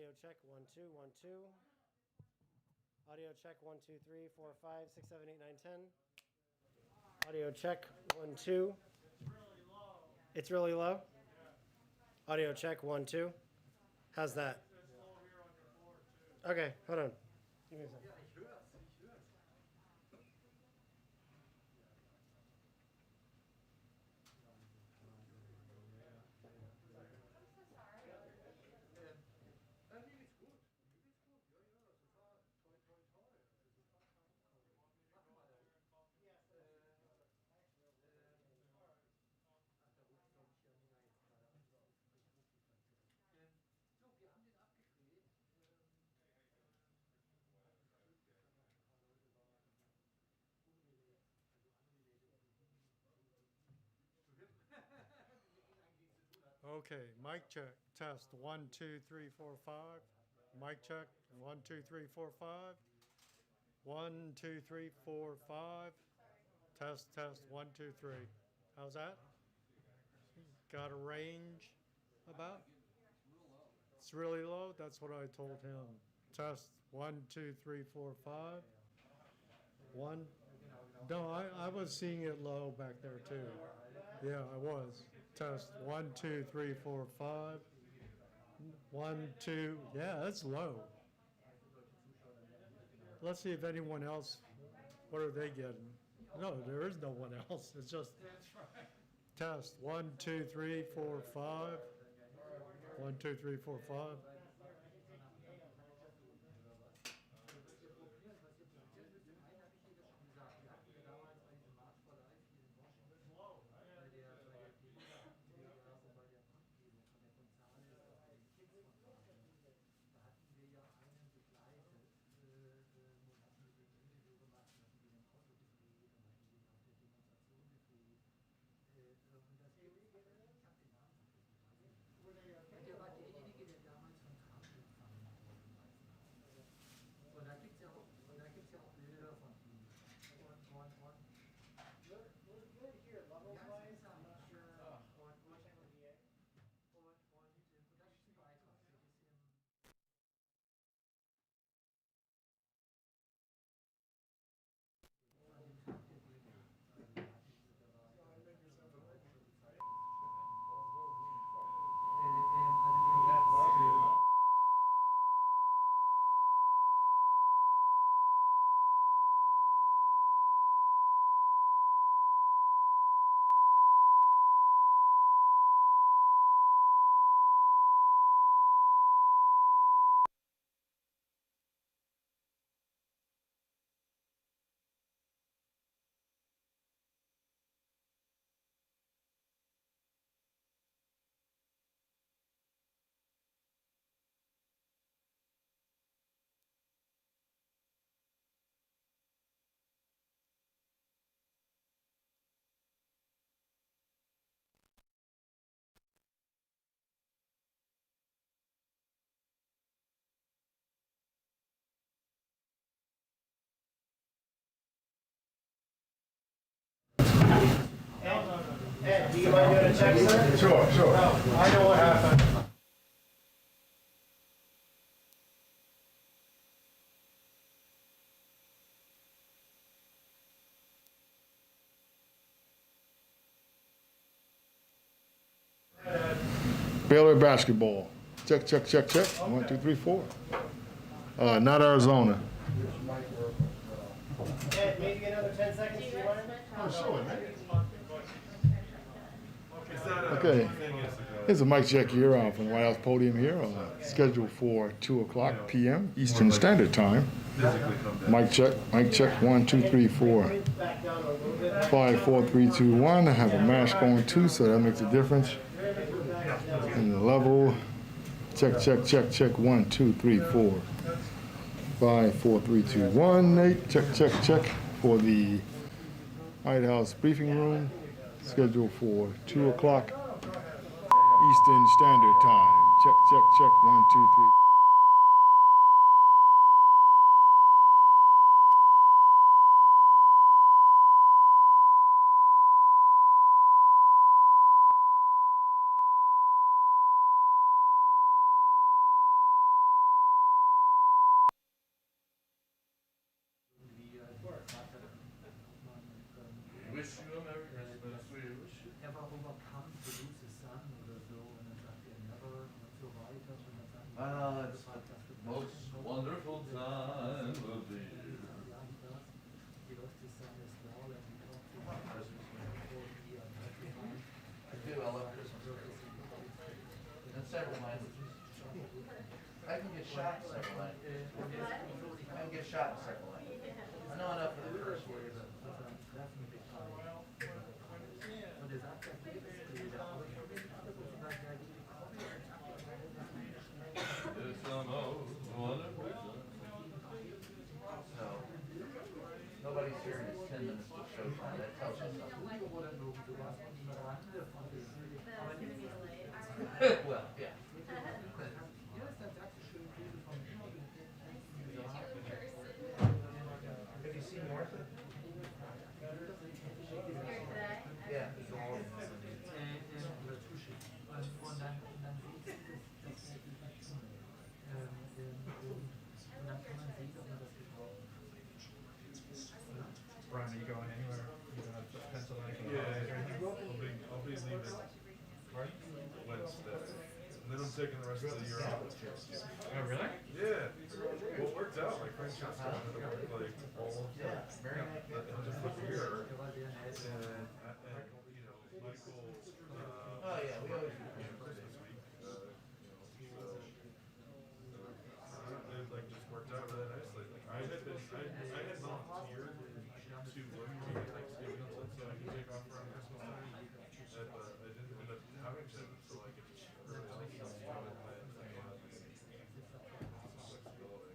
Audio check 1 2 1 2. Audio check 1 2 3 4 5 6 7 8 9 10. Audio check 1 2. It's really low. Audio check 1 2. How's that? Okay, hold on. Give me a second. Okay, mic check, test, 1, 2, 3, 4, 5. Mic check, 1, 2, 3, 4, 5. 1, 2, 3, 4, 5. Test, test, 1, 2, 3. How's that? Got a range about? It's really low? That's what I told him. Test, 1, 2, 3, 4, 5. 1. No, I was seeing it low back there too. Yeah, I was. Test, 1, 2, 3, 4, 5. 1, 2, yeah, that's low. Let's see if anyone else, what are they getting? No, there is no one else. It's just test. 1, 2, 3, 4, 5. 1, 2, 3, 4, 5. Ed, do you mind doing a check, sir? Sure, sure. I know what happened. Baylor basketball. Check, check, check, check. 1, 2, 3, 4. Not Arizona. Ed, maybe another 10 seconds, do you mind? Oh, sure, man. Okay. Here's a mic check here from the White House podium here, scheduled for 2 o'clock p.m. Eastern Standard Time. Mic check, 1, 2, 3, 4. 5, 4, 3, 2, 1. I have a mask on too, so that makes a difference. And the level, check, check, check, check, 1, 2, 3, 4. 5, 4, 3, 2, 1. 8, check, check, check for the White House briefing room, scheduled for 2 o'clock Eastern Standard Time. Check, check, check, 1, 2, 3. I love Christmas carols. In several languages. I can get shot in several languages. I can get shot in several languages. I know enough of the first words. So, nobody's hearing it's 10 minutes to showtime. That tells you something. Well, yeah. Have you seen Martha? Yeah. Brian, are you going anywhere? You going to Pennsylvania? I'll be leaving Wednesday. And then I'm taking the rest of the year off. Oh, really? Yeah. Well, it worked out. My friend just got to work like all of the Yeah. Very nice. just the year. And you know, Michael, Oh, yeah, we always do. Christmas week, it like just worked out really nicely. Like I had volunteered to work for Thanksgiving so I could take off around Christmas time. But I didn't end up having to until like everybody else started plans and I had some flexibility.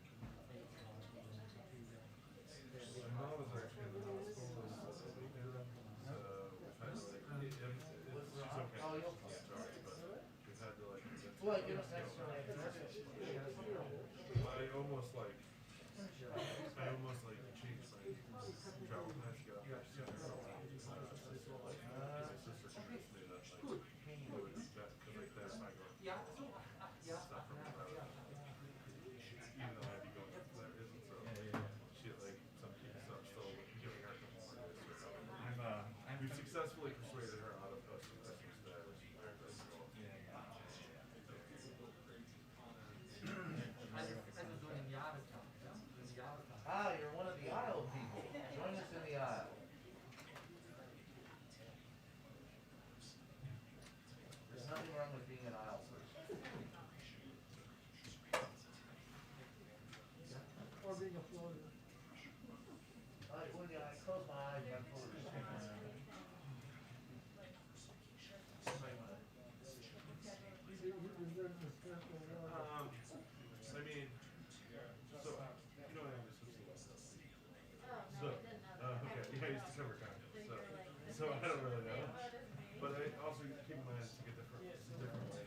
My mom was actually in the hospital this weekend, so we've had to like, she's okay. Oh, you'll I'm sorry, but we've had to like. Well, you know, that's I almost like changed my travel plans to get out there sooner. My sister convinced me that like it would be better because like that's not going stuff from even though I'd be going up there isn't so she like some people so I'm still giving her a couple more days to recover. We've successfully persuaded her out of Christmas Day, which is very good. Ah, you're one of the aisle people. Join us in the aisle. There's nothing wrong with being an aisle person. Or being a Florida. When I close my eyes, I'm full of I mean, so you know I am just listening to stuff. So, okay, yeah, I used to cover content, so I don't really know. But I also keep in mind it's like a different way.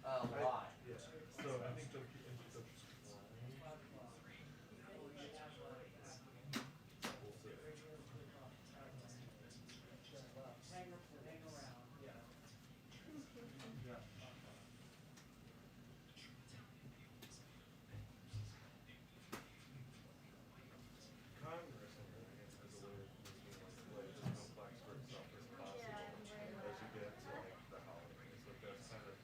a lot. Yeah, so I think the Congress, I guess, has a way of making like life as complex for itself as possible as you get to like the holidays. Like that's kind of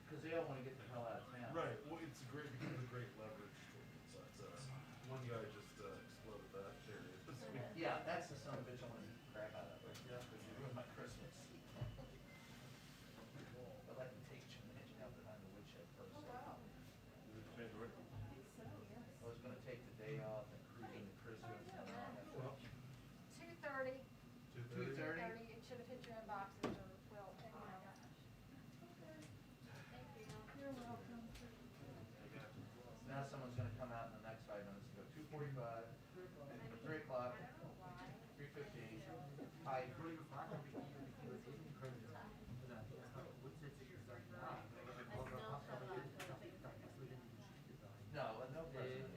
Because they all want to get the hell out of town. right. Well, it's great because of great leverage tool, but one guy just exploded that theory this week. Yeah, that's the son of a bitch I want to beat the crap out of. Because you ruined my Christmas. I'd like to take you and out behind the woodshed first. I was going to take the day off and cruise into Christmas. And then I'll have to. 2:30. 2:30. 2:30? It should have hit your inbox at well, Thank you. You're welcome. Now someone's going to come out in the next 5 minutes and go 2:45, 3 o'clock, 3:15. Hi. No, no president.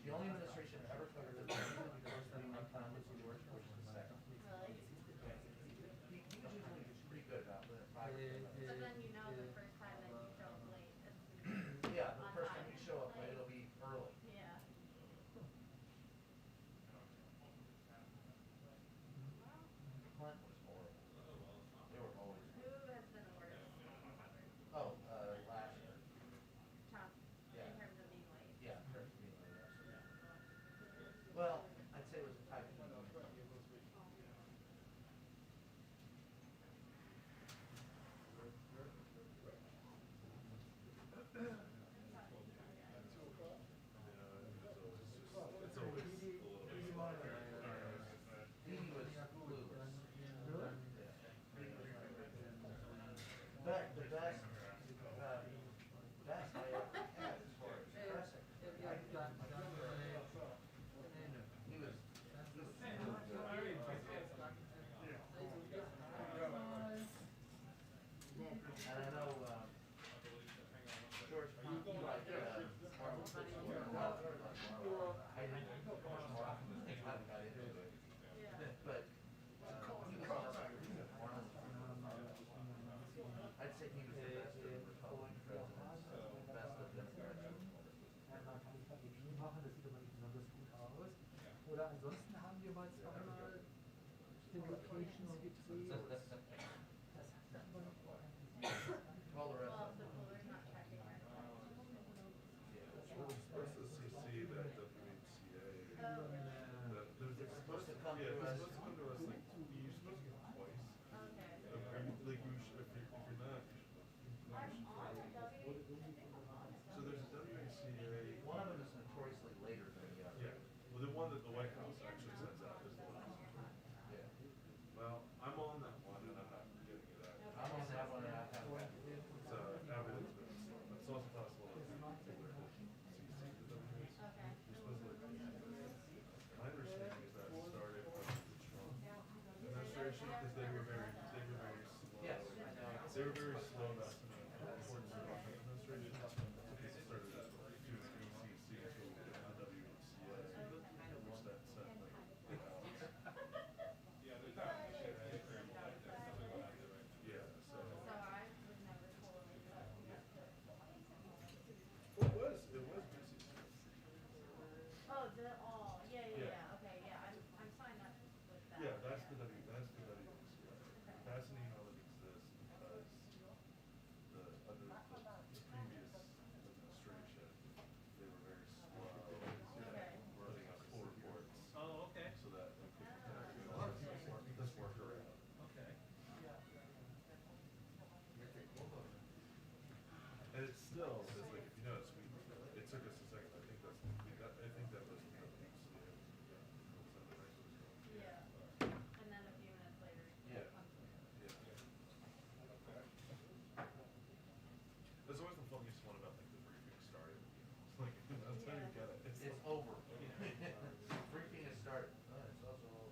The only administration ever covered the president was George Bush the second. He usually is pretty good about it. But then you know the first time that you show up late. Yeah, the first time you show up late, it'll be early. Yeah. Clinton was horrible. They were always. Who has been the worst? Oh, last year. Trump, Yeah. in terms of being late. Yeah, Kirk being late, absolutely. Well, I'd say it was a type of. say he was the best of the Republican presidents, best of Democrats. Einmal kann ich KDP machen, das sieht aber nicht besonders gut aus. Oder ansonsten haben wir mal zweimal Syndications gedreht. Das hat aber nicht All the rest Well, of the them. Buller's not checking right now. Well, it's supposed to CC that WHCA. Oh, really? It's supposed to come to us. It's supposed to come to us like, you're supposed to get them twice. Okay. Like you should, if you're not, you should. I'm on a W, I think I'm on a So there's a WHCA. One of them is notoriously later than the other. Yeah, well, the one that the White House actually sends out is the last one. Yeah. Well, I'm on that one and I'm not getting it out. I'm on that one and I have that. It's, everything's been slow. It's also possible that people are CC the WHCA. Okay. You're supposed to, my understanding is that started under the Trump administration, because they were very slow. Yes, I know. They were very slow about some of the important stuff in the administration. So people started doing ACC to the WHCA, which that said like, yeah, so. So I was never totally set. Well, it was BCC. Oh, yeah, Yeah. okay, yeah, I'm signed up with that. Yeah, that's the WHCA. That's an email that exists because the previous administration, they were very slow running out full reports. Oh, okay. So that we could this workaround. Okay. And it's still, it's like, if you notice, it took us a second, I think that was the WCA. Yeah. And then a few minutes later. Yeah. it comes in. That's always the funniest one about like the briefing started. It's like, that's how you get it. It's It's like, over. Briefing has started. It's also over.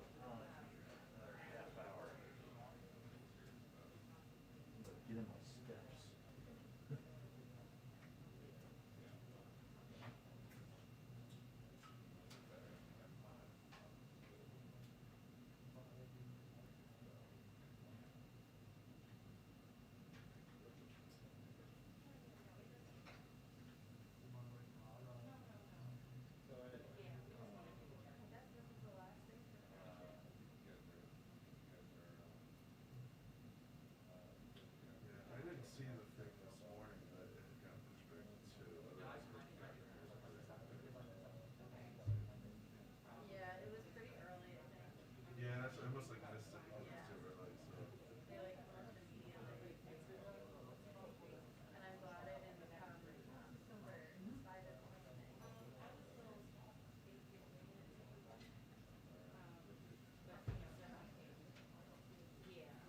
Another half hour. Get in my steps. yeah, I didn't see the thing this morning, but it had got pushed back to two. Yeah, it was pretty early, I think. Yeah, that's, I must like missed it because it's too early, so. They like left immediately. And I'm glad I didn't come super excited or anything. Yeah.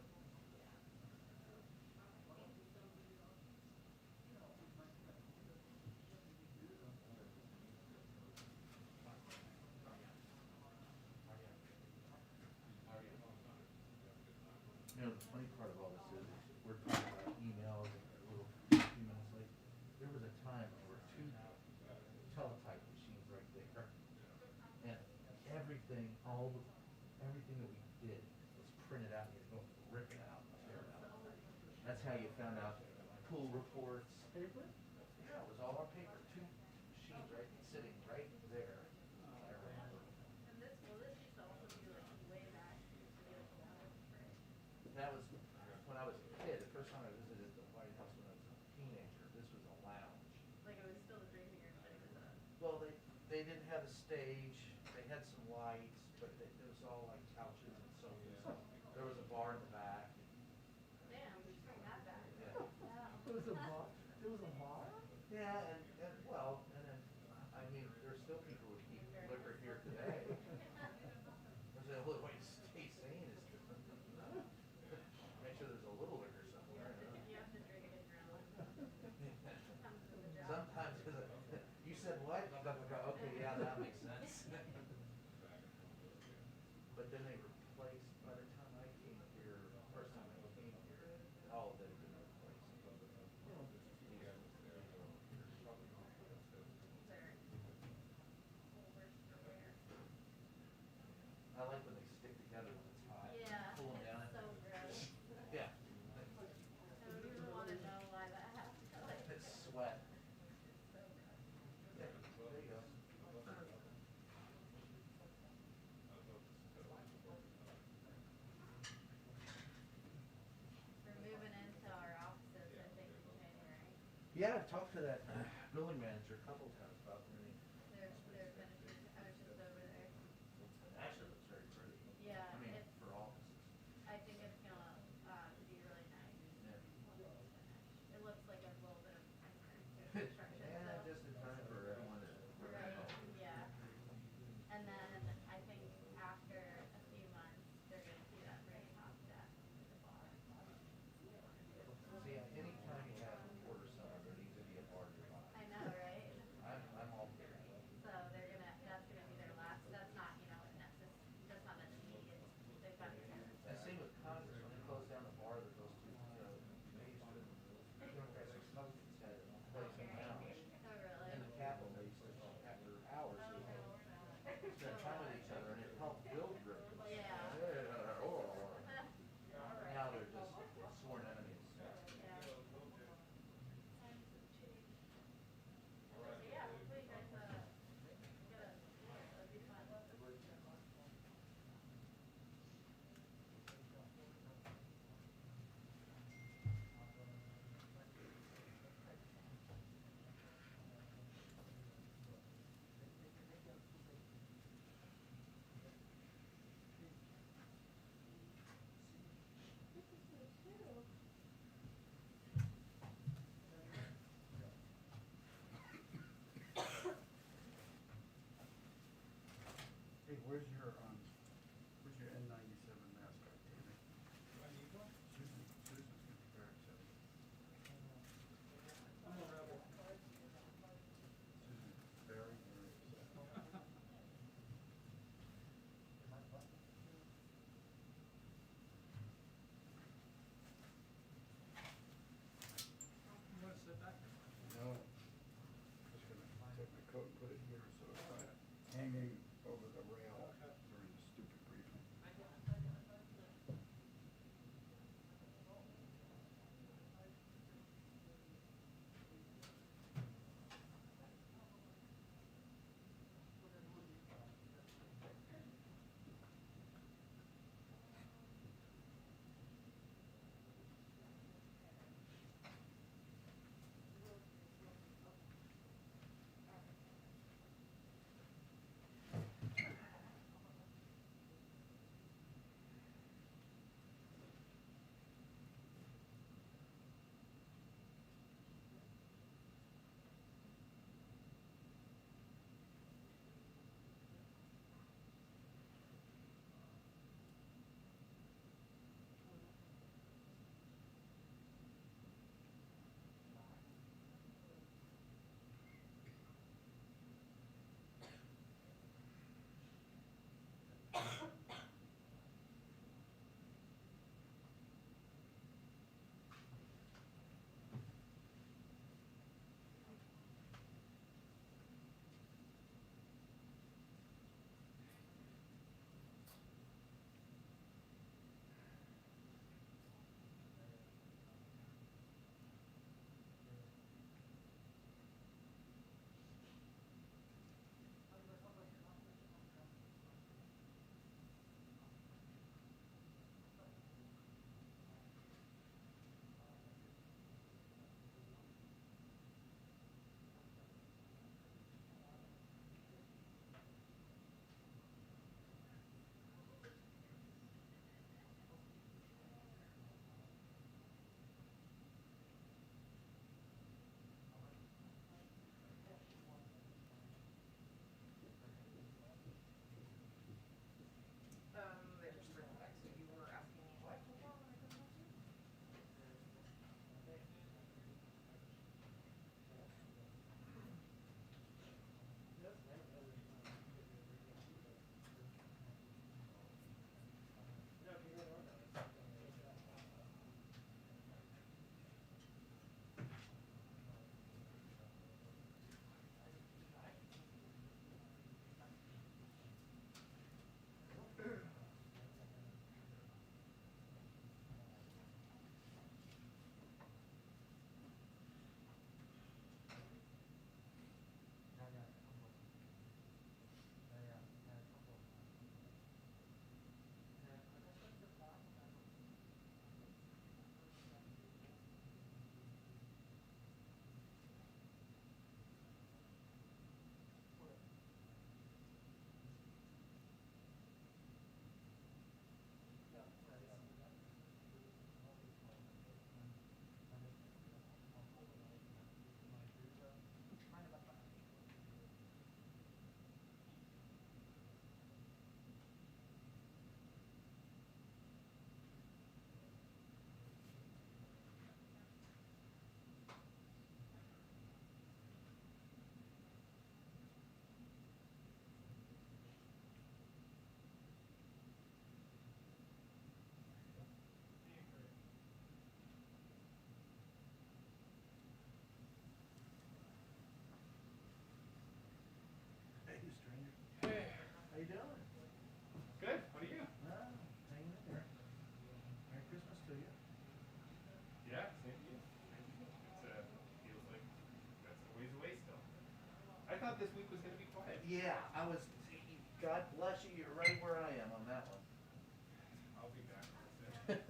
You know, the funny part of all this is, we're talking about emails and a little few minutes late. There was a time when there were two teletype machines right there. And everything, everything that we did was printed out, you had to go rip it out, tear it out. That's how you found out pool reports. Paper? Yeah, it was all on paper, two machines right, sitting right there. I remember. And this used to also be like way back, it used to be like a water spray. That was when I was a kid, the first time I visited the White House when I was a teenager, this was a lounge. Like it was still the briefing room, but it was a. Well, they didn't have a stage, they had some lights, but it was all like couches and sofas. There was a bar in the back. Damn, we bring that back. Yeah. Wow. There was a bar? There was a bar? Yeah, and well, and then, I mean, there's still people who keep liquor here today. There's the only way to stay sane is to make sure there's a Yeah, I've talked to that building manager a couple times about renting. They're finishing, I was just over there. Actually, looks very pretty. Yeah, I mean, it's, for offices. I think it's gonna, be really nice Yeah. once it's finished. It looks like a little bit of construction, And so. just in time for everyone to. Right, yeah. And then I think after a few months, they're gonna see that very top deck at the bottom. See, anytime you have a quarter center, there needs to be a bar nearby. I know, right? I'm you doing? Good. How are you? Hanging in there. Merry Christmas to you. Yeah, same to you. Feels like that's a ways away still. I thought this week was gonna be quiet. Yeah, I was. God bless you. You're right where I am on that one. I'll be back real soon.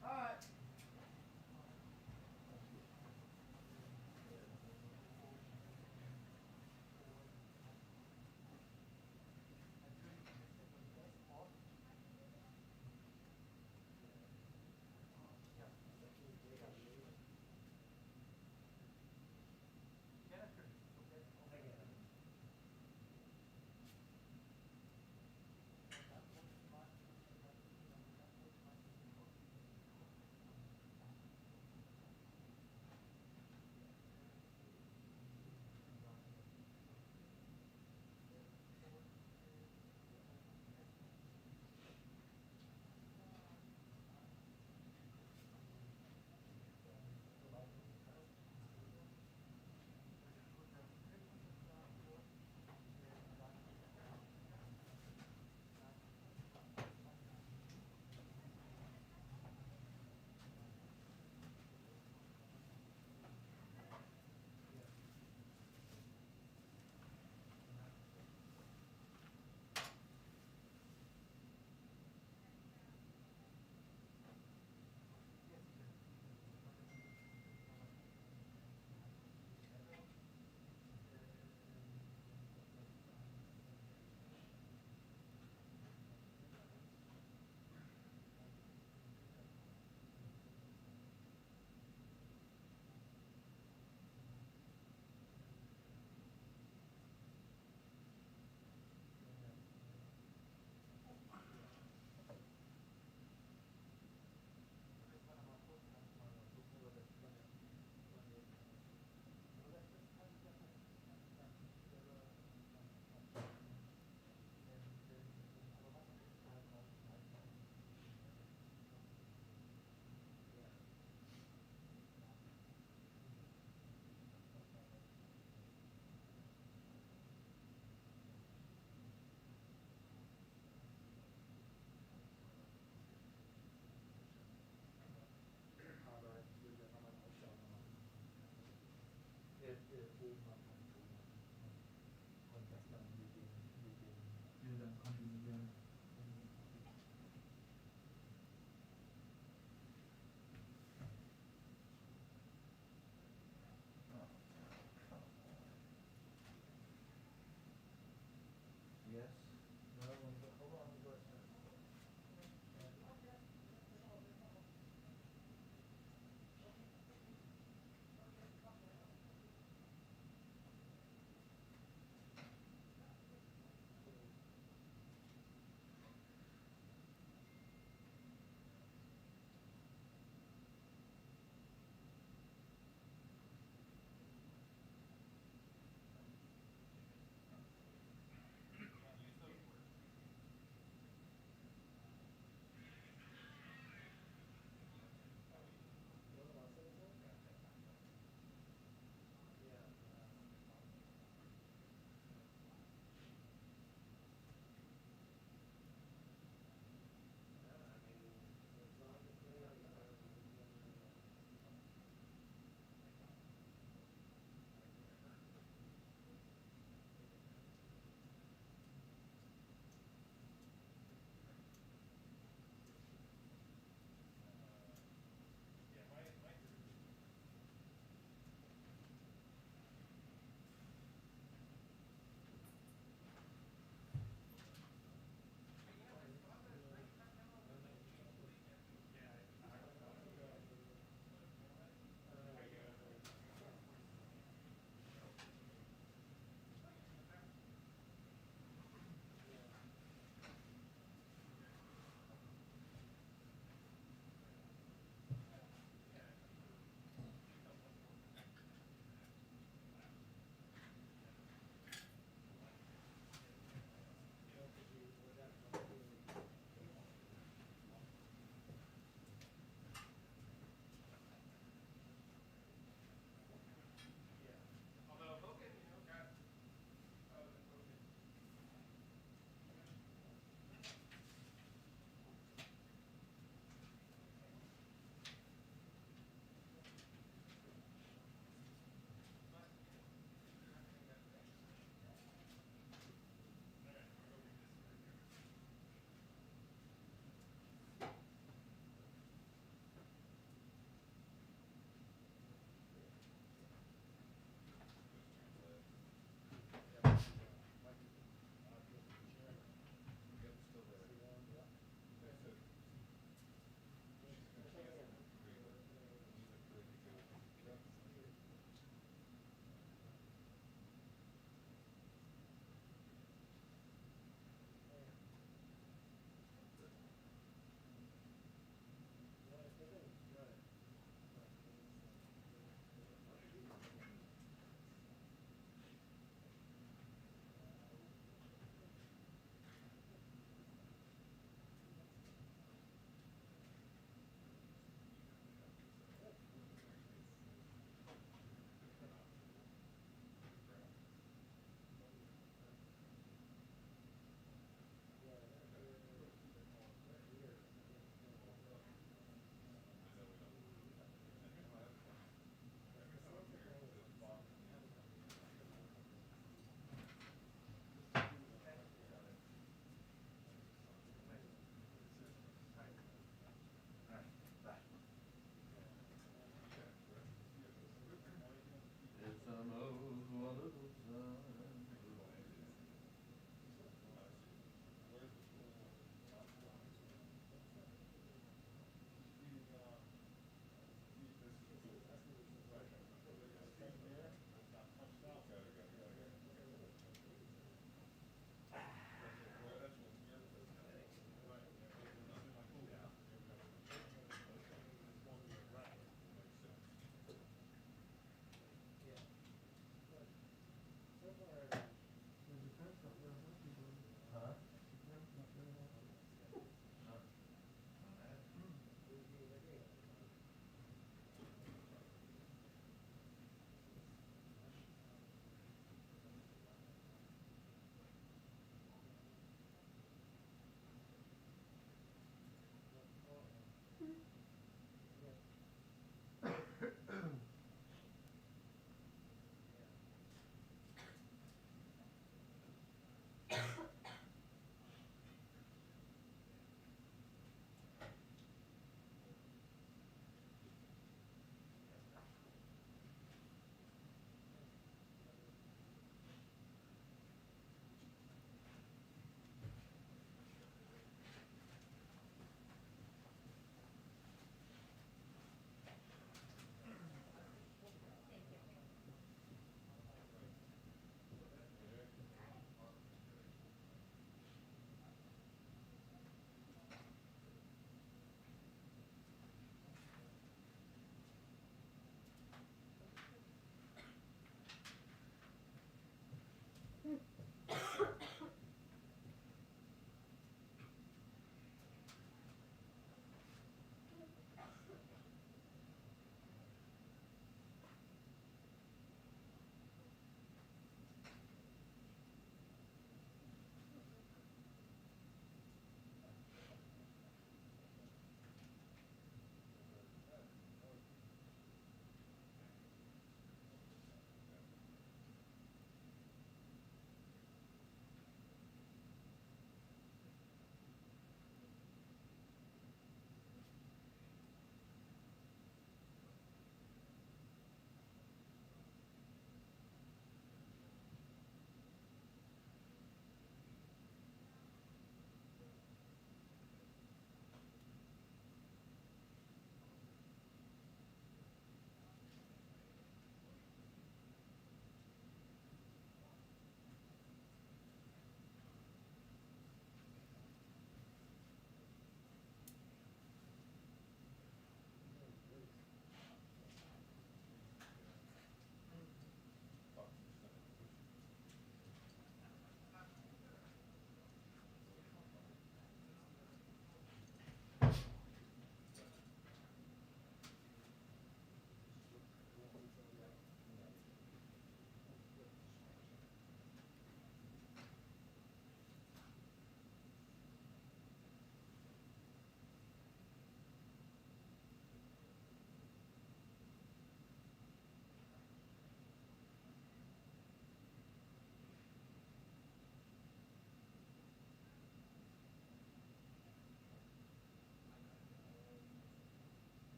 All right. Yes. No, hold on.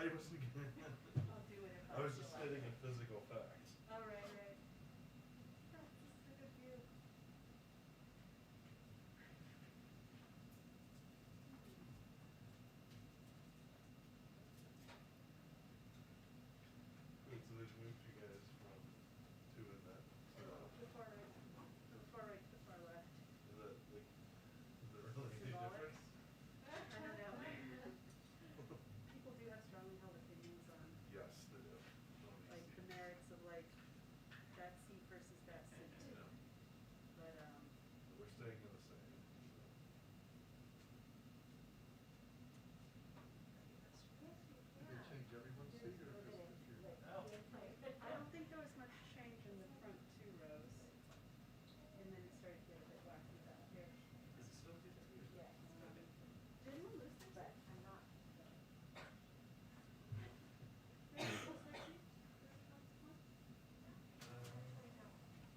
I wasn't gonna. I'll do it if I was feel just like stating it. a physical fact. Oh, right, right. That's just a good view. Wait, so they've moved you guys from two and that to The far right, the far right to the far left. is that like is there really any Symbolic. difference? I don't know. People do have strongly held opinions on Yes, they do. like the merits of like that seat versus that seat. Yeah. But We're staying in the same. Did they change everyone's seat or just your? I don't think there was much change in the front two rows. And then it started to get a bit wacky back here. Is it still two thirty? Yeah. Did anyone lose their seat? I'm not. Did anyone lose their seat?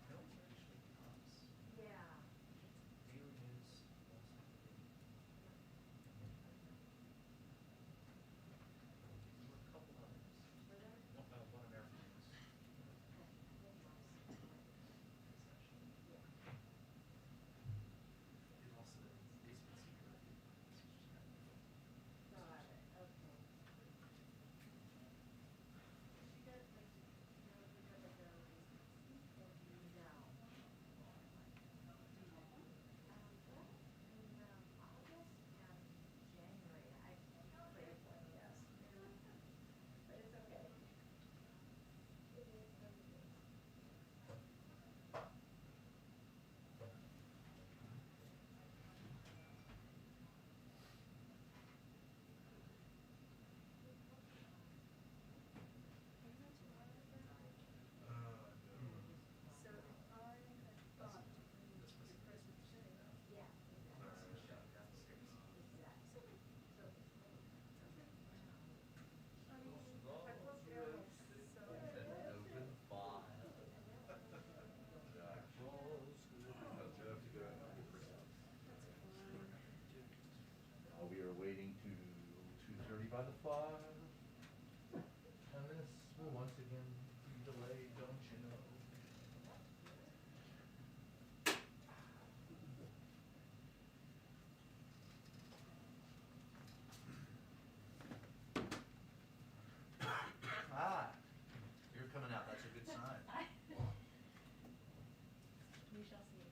No, actually, Yeah. Daily News lost there were a couple others. One American News. They lost the basement secret. Got it, okay. You got like, you know, we got like a basement seat or do you know? Do you want one? In August and January, I prayed one, yes. But it's okay. It is what it is. So if I had thought to bring your present today. Yeah. Exactly. So, I mean, I broke down, so. Open file. Jack Frost. How'd you have to go? We are waiting to 2:30 by the fire. And this will once again be delayed, don't you know? Ah, you're coming out, that's a good sign. We shall see.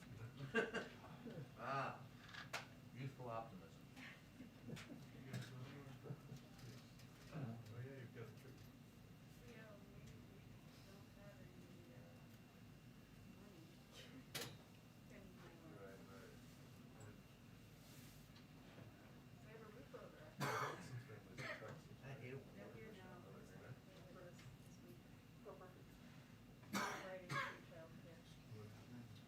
Ah, youthful optimism. Oh yeah, you've got the tree. Yeah, maybe we don't have any, money. In my, Right, right. we have a roof over our Some head. families in Texas. I hate it. They're here now, Oh, they're here now? for this week. Go perfect. Right into childcare.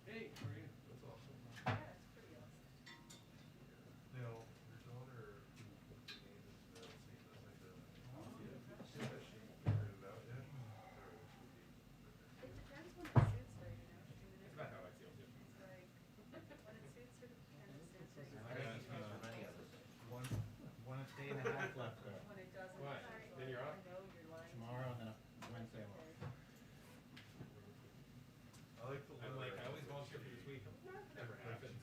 Hey, how are you? That's awesome. Yeah, it's pretty awesome. Now, your daughter, who put the name into that scene, that's like the, has she figured it out yet? Or is she? It depends when it suits her, you know, she's doing it. It's about how I feel, too. It's like, when it suits her, and it suits her. I think he speaks for many of us. One day and a half left there. When it doesn't. What? it's like, Then you're off? I know you're lying. Tomorrow and then Wednesday I'm off. Okay. I like the. I'm like, I always volunteer for this week. Never happens.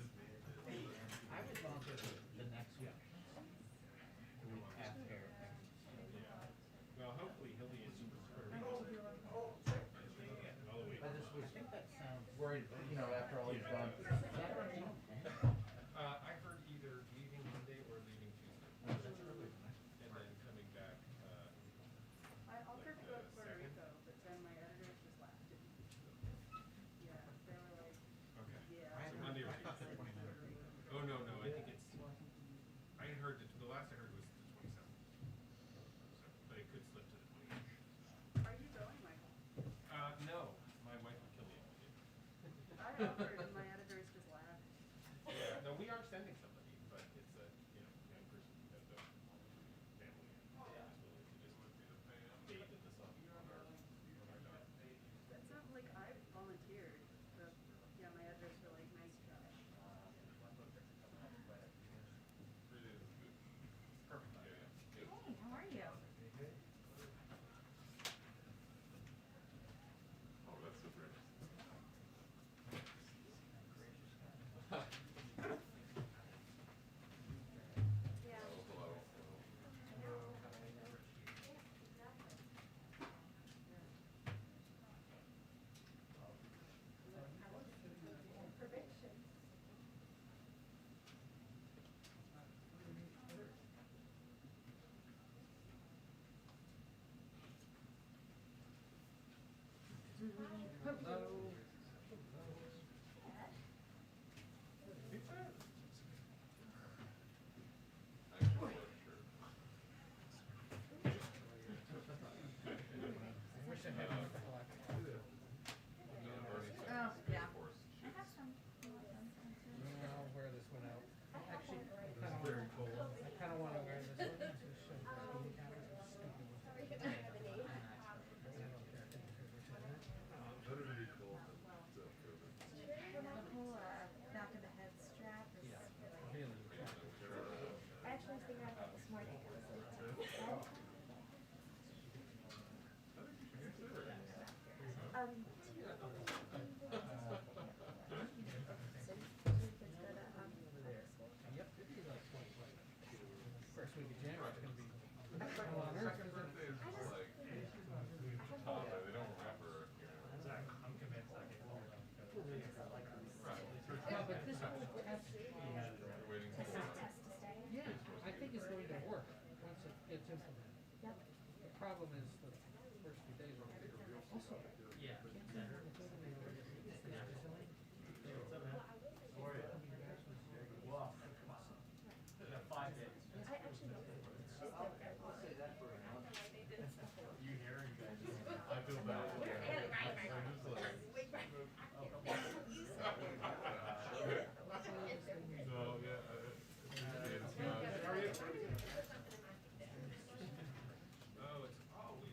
I would volunteer for the next week. The week after. Yeah. Well, hopefully he'll be in super. All the way. I think that sounds worried, after all he's gone through. I heard either leaving Monday or leaving Tuesday. That's early. And then coming back, I offered to go to Puerto Second? Rico, but then my editors just laughed at me. Yeah, they were like, okay. yeah. So Monday or Tuesday. Oh, no, I think it's, I had heard, the last I heard was the 27th. So, but it could slip to the 28th. Are you going, Michael? No, my wife would kill me if I did. I offered and my editors just laughed. Yeah, no, we are sending somebody, but it's a, young person who has a family and is willing to just bathe in the sun on our dog. That's not like I volunteered, but yeah, my editors were like, nice try. It is good. Perfect, yeah. Hey, how are you? Hello. I wish I had a couple of. Oh, yeah. I have some. I'll wear this one out. Actually, I kinda wanna wear this one to show the speed cameras how stupid it was. But I don't care. I think it's return. Better to be cool than COVID. Whole back of the head strap is Really. I actually figured out that this morning. I was late to bed. Yep. First week of January, it's gonna be. Hell on earth, isn't it? It's just like, top, they don't remember. I'm convinced I can hold on because. Well, but this whole test, Waiting for Test to stay. yeah, I think it's going to work once it gets implemented. Yep. The problem is the first few days are. Also, Yeah. Yeah, 5 days. I actually don't think she's good. You hear her, you guys. I feel bad. I'm just like. So, yeah, it's not. Oh, it's always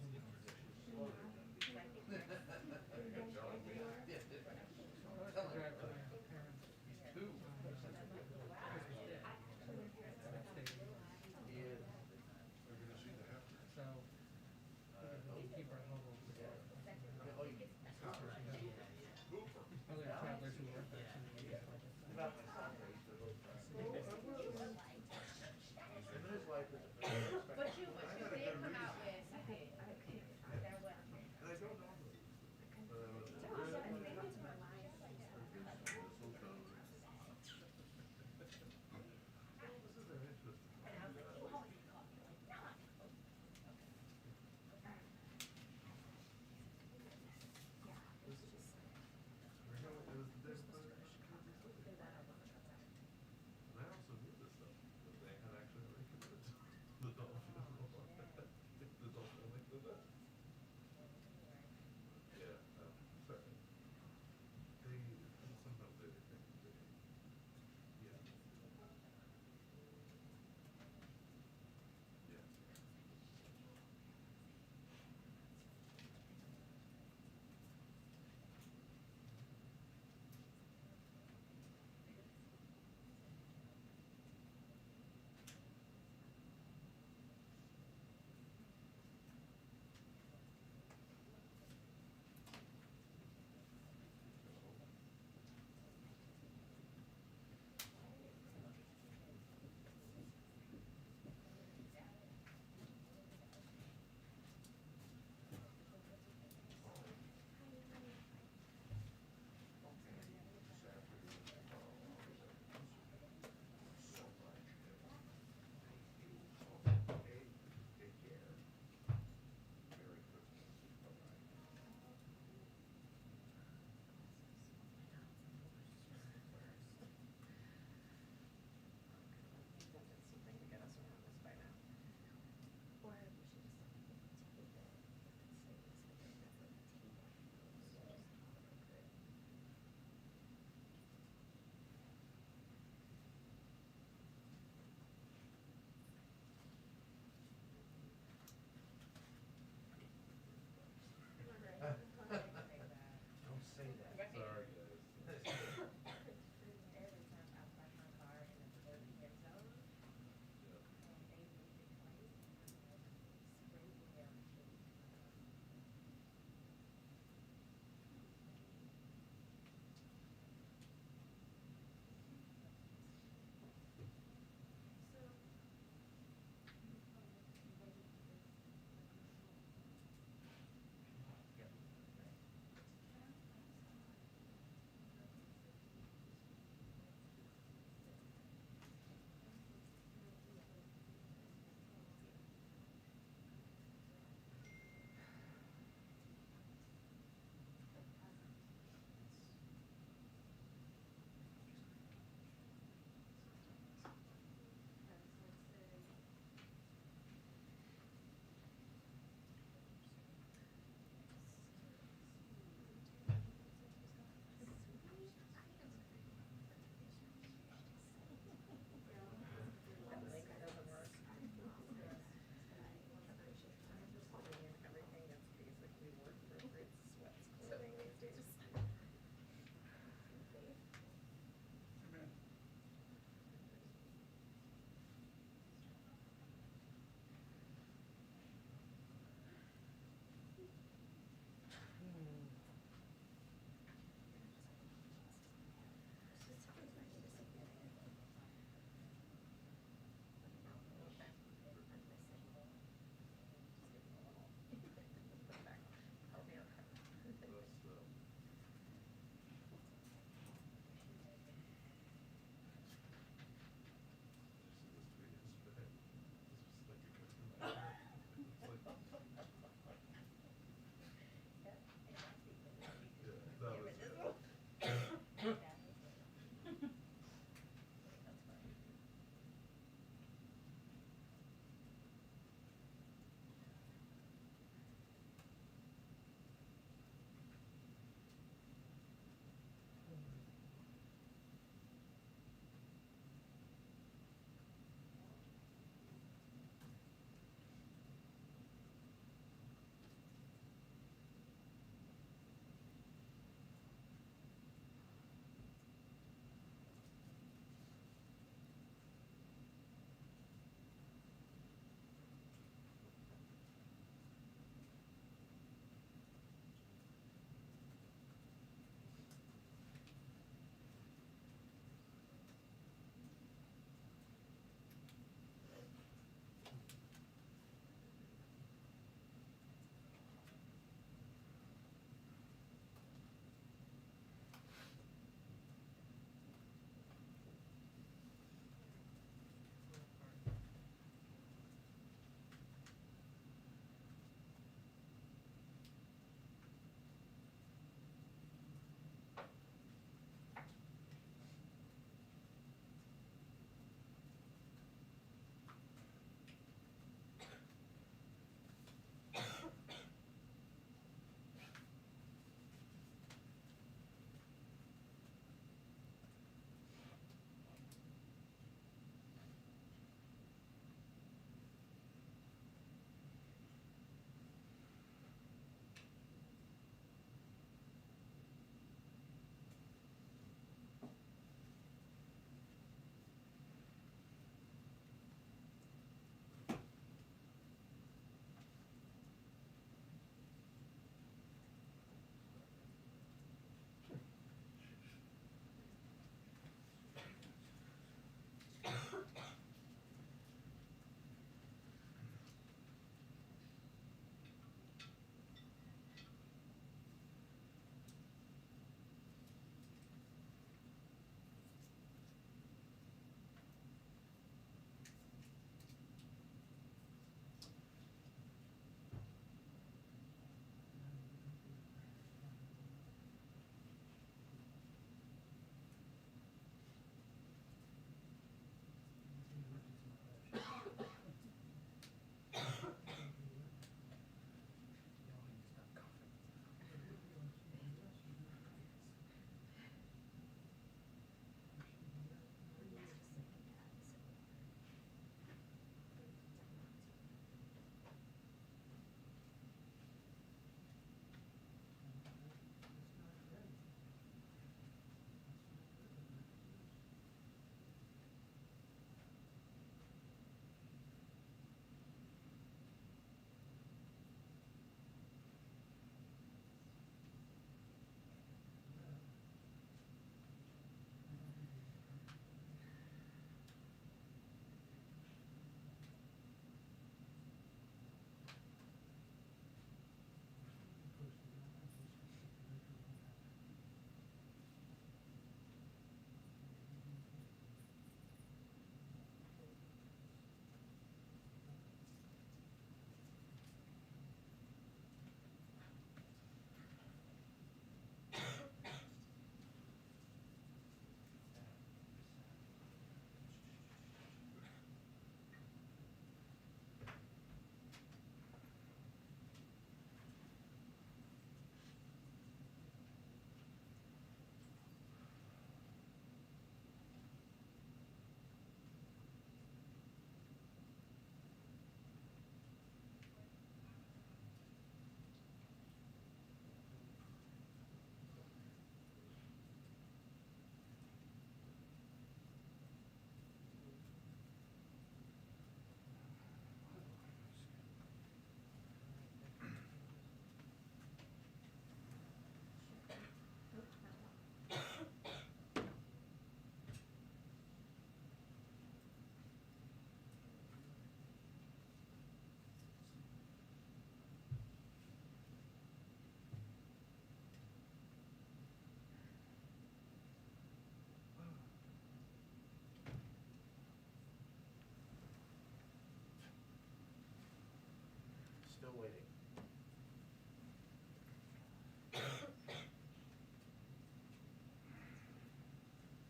waiting.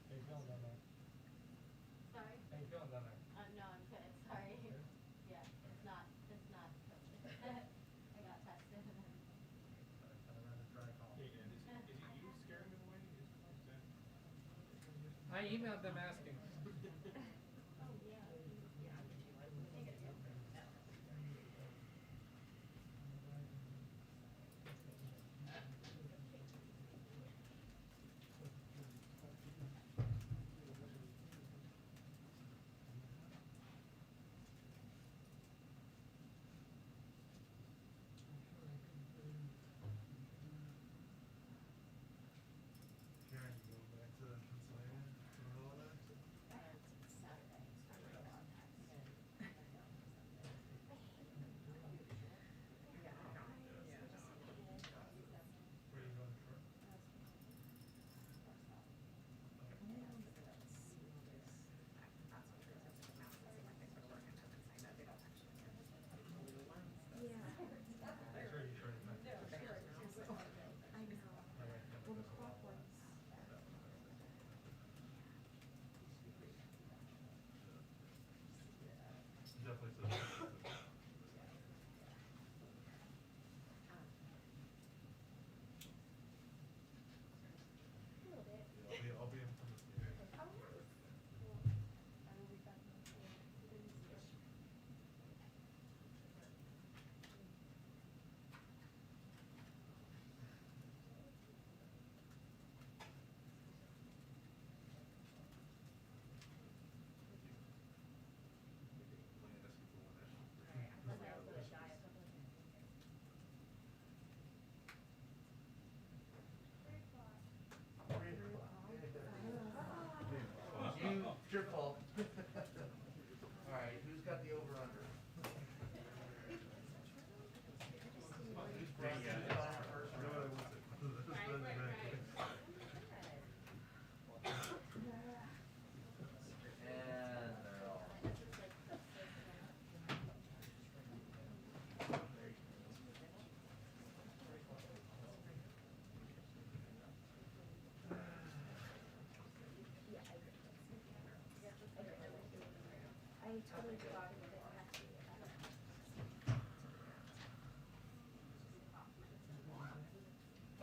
How you feeling down there? Sorry? How you feeling down there? No, I'm good, sorry. Yeah, it's not COVID. I got tested and then. Kind of ran a dry cough. Hey, and is it you scaring them away? Is that? I emailed them asking. Oh, yeah. Karen, you going back to Pennsylvania for the holiday? Saturday, starting contacts. Where are you going for? That's where you started back. Definitely says. I'll be in Plymouth. You, it's your fault. All right, who's got the over under? Who's brought the first round? And they're all. I totally forgot that it had to be.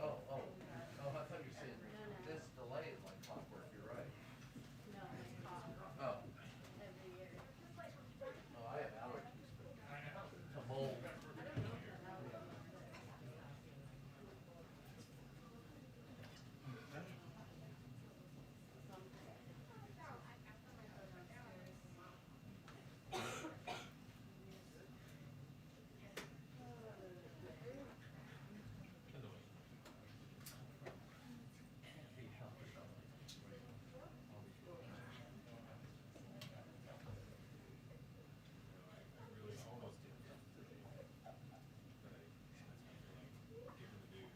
Oh, I thought you said this delay is like clockwork, you're right. No, it's called Oh, every year. I have allergies, but to mold. Really almost did that today. But given the news,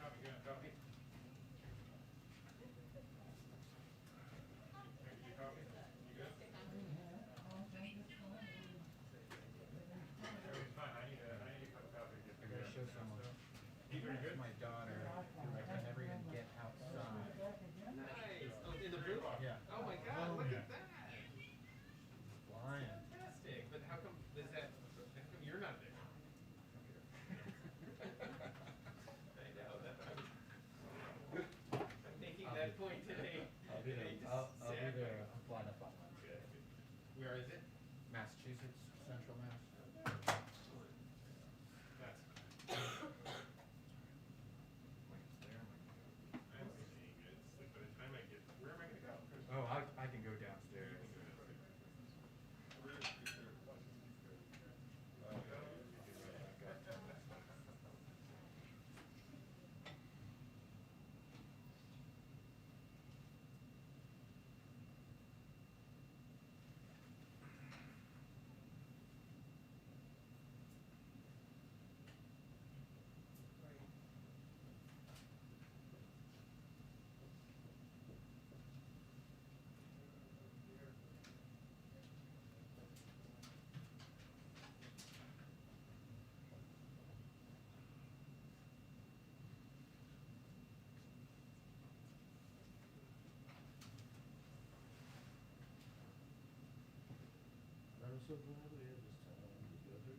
Copy, good, copy. Here, did you copy? You good? Everything's fine, I need a copy to get I gotta show someone. You very good? My daughter, who I can never even get outside. Nice. Oh, in the booth? Yeah. Oh my God, look at that. Flying. Fantastic, but how come you're not there? I know, I'm making that point today. I'll be there. I'll be there. I'm flying up on Wednesday. Where is it? Massachusetts, Central Mass. That's. When it's there, I'm seeing it. It's like by the time I get, where am I gonna go? oh, I can go downstairs. so glad we had this time together.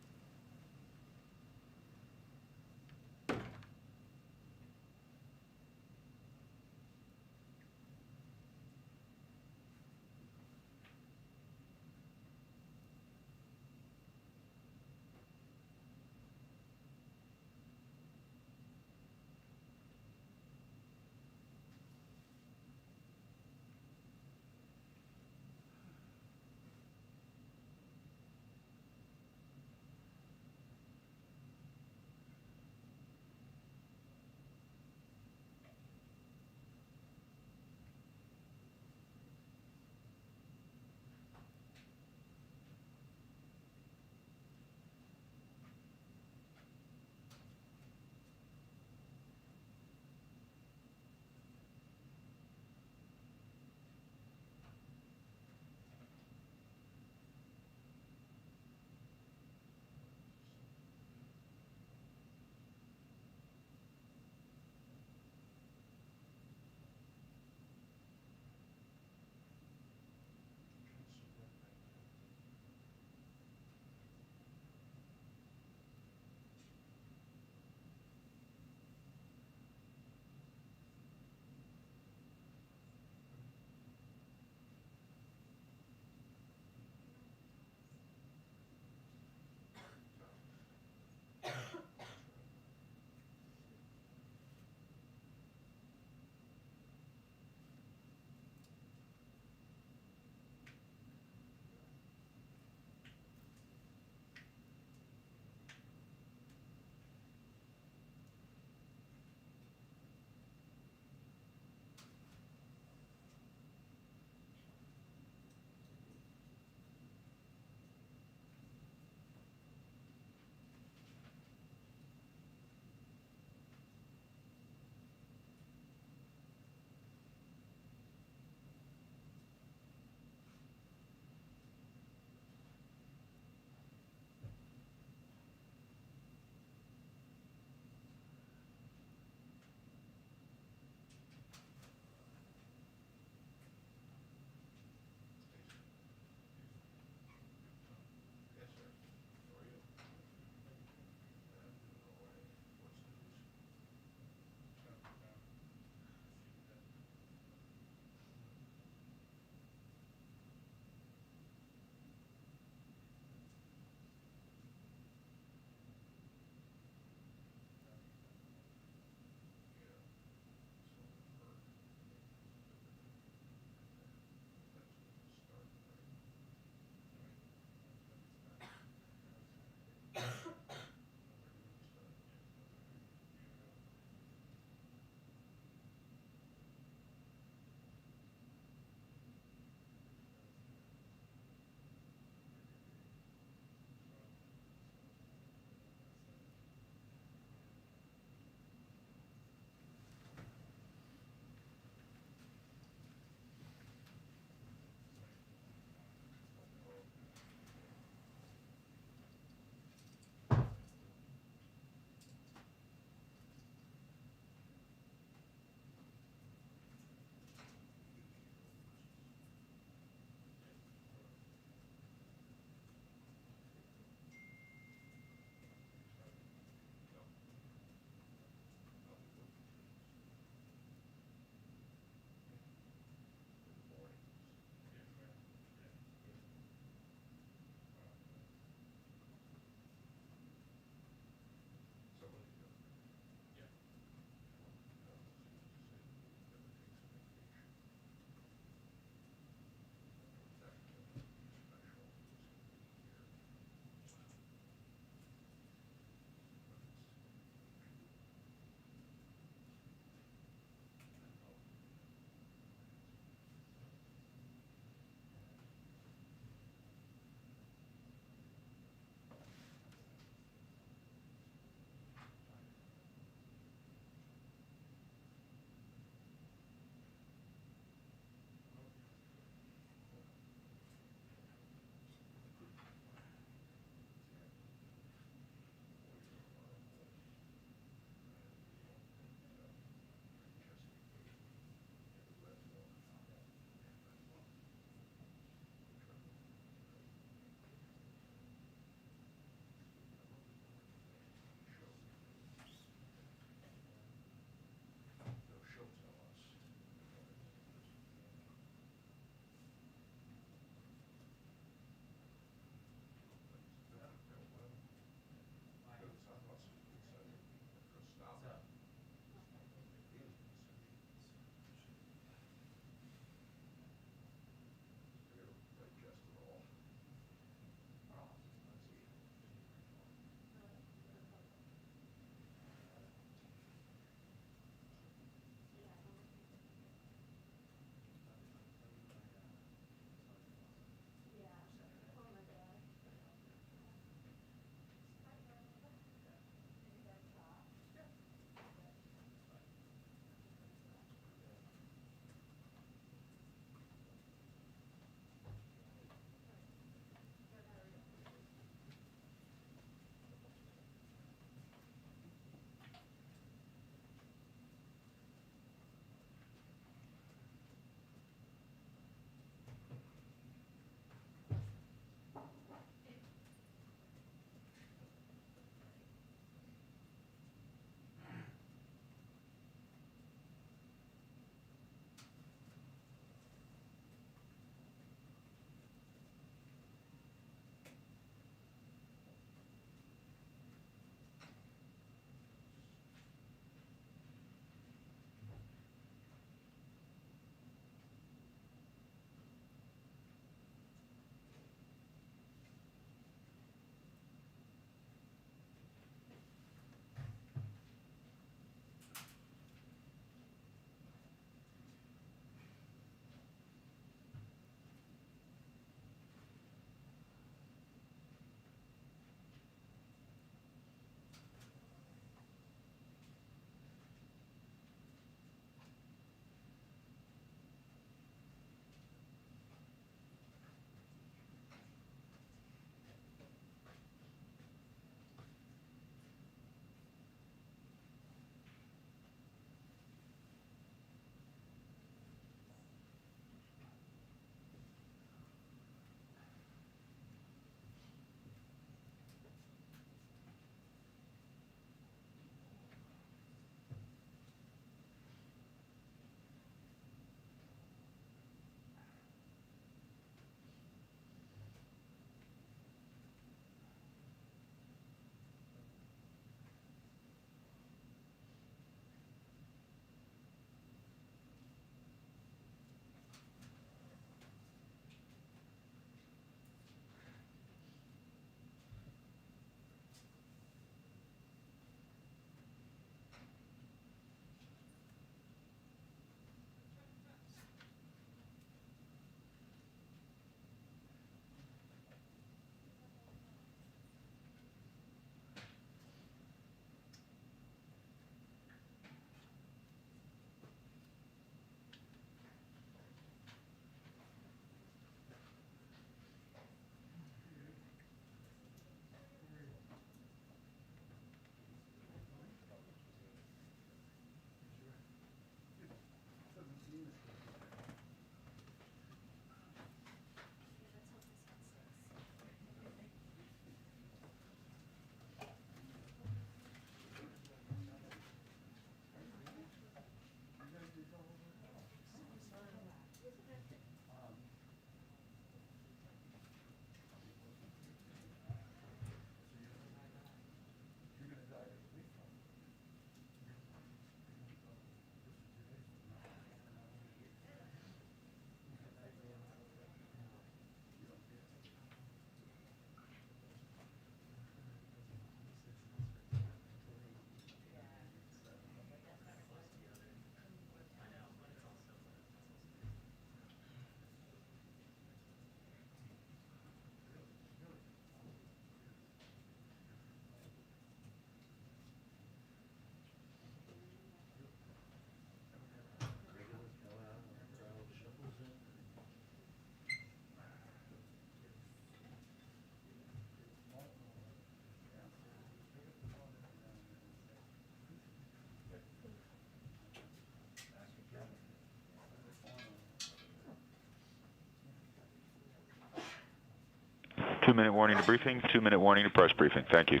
2-minute warning to briefing, 2-minute warning to press briefing. Thank you.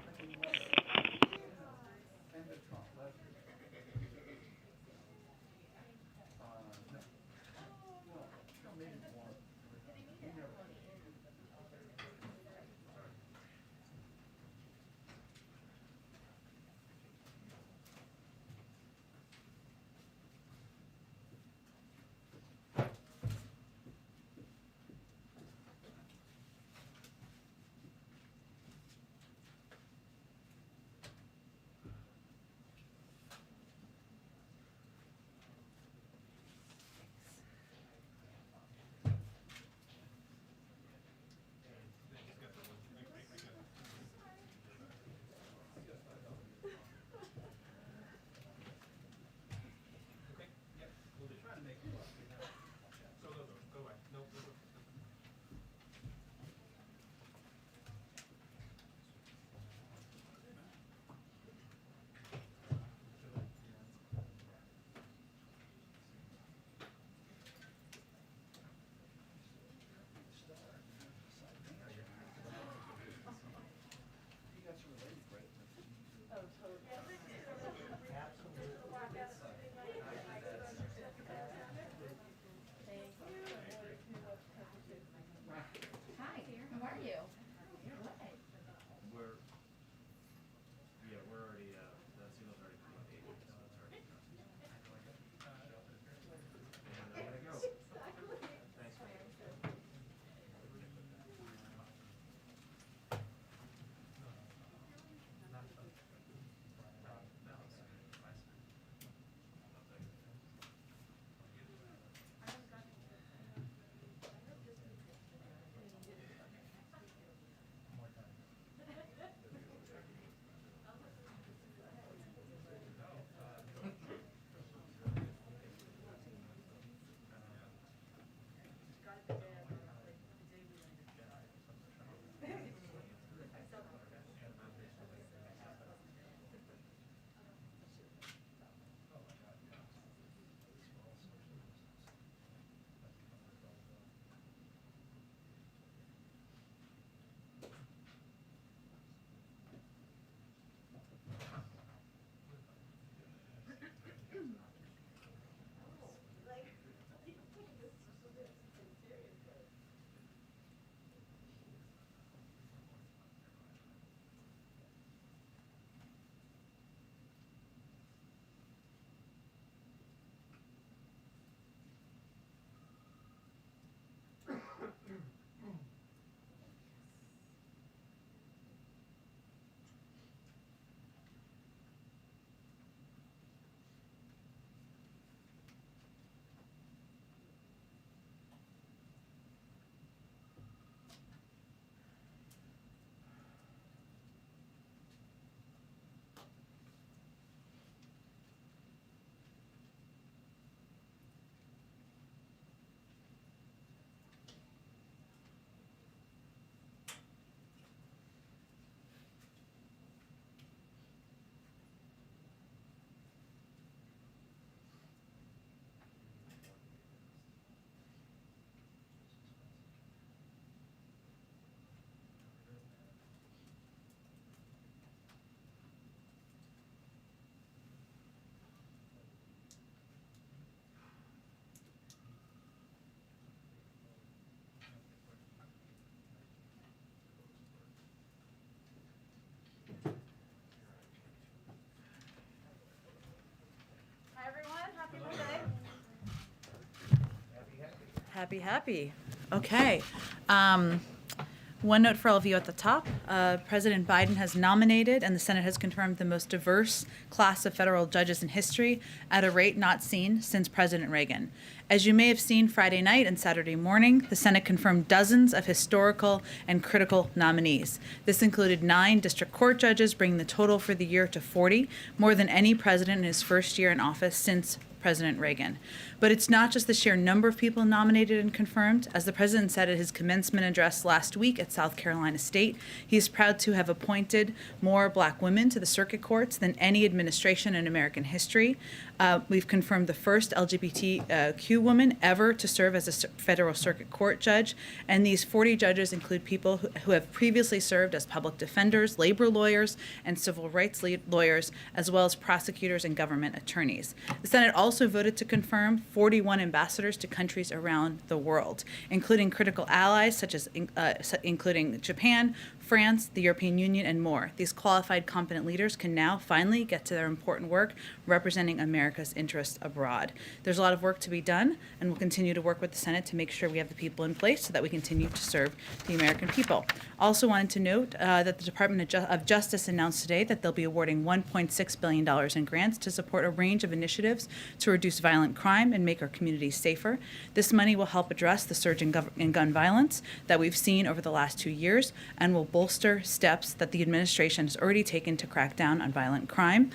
Hi, how are you? We're, yeah, we're already, that signal's already coming up 8, so it's already. And I'm gonna go. Thanks, man. Hi, everyone. Happy birthday. Happy, happy. Okay. One note for all of you at the top. President Biden has nominated and the Senate has confirmed the most diverse class of federal judges in history at a rate not seen since President Reagan. As you may have seen Friday night and Saturday morning, the Senate confirmed dozens of historical and critical nominees. This included 9 district court judges, bringing the total for the year to 40, more than any president in his first year in office since President Reagan. But it's not just the sheer number of people nominated and confirmed. As the president said at his commencement address last week at South Carolina State, he is proud to have appointed more black women to the circuit courts than any administration in American history. We've confirmed the first LGBTQ woman ever to serve as a federal circuit court judge, and these 40 judges include people who have previously served as public defenders, labor lawyers, and civil rights lawyers, as well as prosecutors and government attorneys. The Senate also voted to confirm 41 ambassadors to countries around the world, including critical allies such as including Japan, France, the European Union, and more. These qualified, competent leaders can now finally get to their important work representing America's interests abroad. There's a lot of work to be done, and we'll continue to work with the Senate to make sure we have the people in place so that we continue to serve the American people. Also wanted to note that the Department of Justice announced today that they'll be awarding $1.6 billion in grants to support a range of initiatives to reduce violent crime and make our communities safer. This money will help address the surge in gun violence that we've seen over the last 2 years and will bolster steps that the administration has already taken to crack down on violent crime,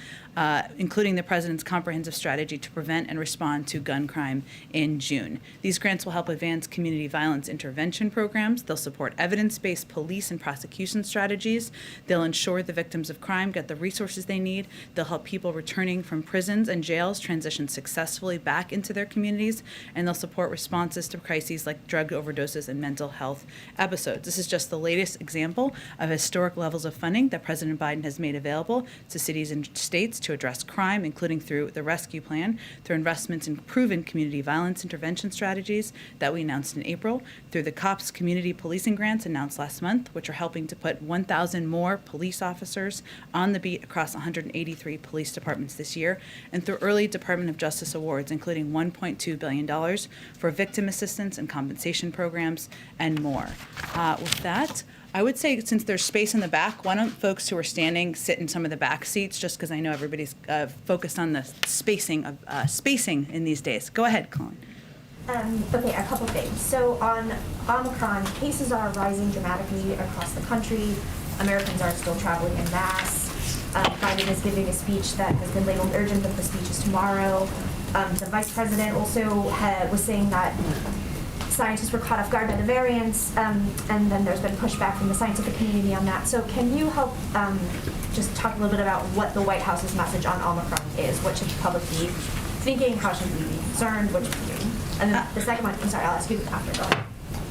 including the President's comprehensive strategy to prevent and respond to gun crime in June. These grants will help advance community violence intervention programs. They'll support evidence-based police and prosecution strategies. They'll ensure the victims of crime get the resources they need. They'll help people returning from prisons and jails transition successfully back into their communities, and they'll support responses to crises like drug overdoses and mental health episodes. This is just the latest example of historic levels of funding that President Biden has made available to cities and states to address crime, including through the Rescue Plan, through investments in proven community violence intervention strategies that we announced in April, through the COPS community policing grants announced last month, which are helping to put 1,000 more police officers on the beat across 183 police departments this year, and through early Department of Justice awards, including $1.2 billion for victim assistance and compensation programs, and more. With that, I would say, since there's space in the back, why don't folks who are standing sit in some of the back seats, just because I know everybody's focused on the spacing in these days. Go ahead, Colin. Okay, a couple things. So on Omicron, cases are rising dramatically across the country. Americans are still traveling en masse. Biden is giving a speech that has been labeled urgent, but the speech is tomorrow. The vice president also was saying that scientists were caught off guard by the variants, and then there's been pushback from the scientific community on that. So can you help just talk a little bit about what the White House's message on Omicron is? What should the public be thinking? How should we be concerned? What should we do? And then the second one, I'm sorry, I'll ask you after. Go ahead.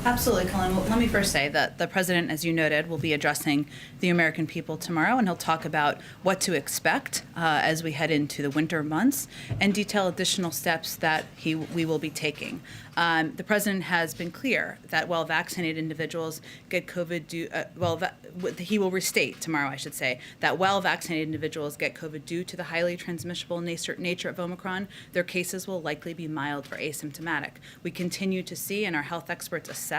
Absolutely, Colin. Well, let me first say that the president, as you noted, will be addressing the American people tomorrow, and he'll talk about what to expect as we head into the winter months and detail additional steps that we will be taking. The president has been clear that while vaccinated individuals get COVID he will restate tomorrow, I should say, that while vaccinated individuals get COVID due to the highly transmissible nature of Omicron, their cases will likely be mild or asymptomatic. We continue to see, and our health experts assess,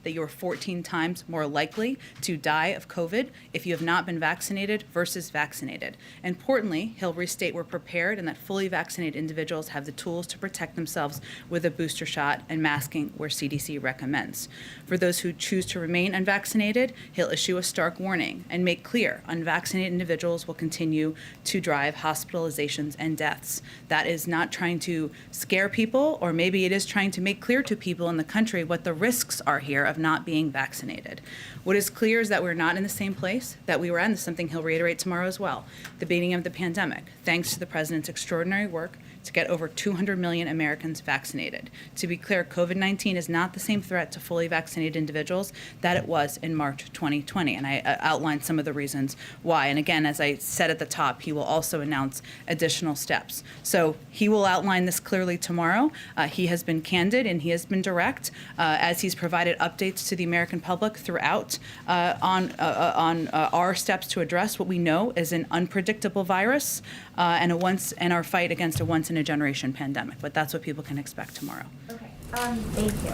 that you are 14 times more likely to die of COVID if you have not been vaccinated versus vaccinated. Importantly, he'll restate we're prepared and that fully vaccinated individuals have the tools to protect themselves with a booster shot and masking where CDC recommends. For those who choose to remain unvaccinated, he'll issue a stark warning and make clear unvaccinated individuals will continue to drive hospitalizations and deaths. That is not trying to scare people, or maybe it is trying to make clear to people in the country what the risks are here of not being vaccinated. What is clear is that we're not in the same place that we were in. This is something he'll reiterate tomorrow as well. The beginning of the pandemic, thanks to the president's extraordinary work to get over 200 million Americans vaccinated. To be clear, COVID-19 is not the same threat to fully vaccinated individuals that it was in March 2020, and I outlined some of the reasons why. And again, as I said at the top, he will also announce additional steps. So he will outline this clearly tomorrow. He has been candid and he has been direct as he's provided updates to the American public throughout on our steps to address what we know is an unpredictable virus and our fight against a once-in-a-generation pandemic. But that's what people can expect tomorrow. Okay, thank you.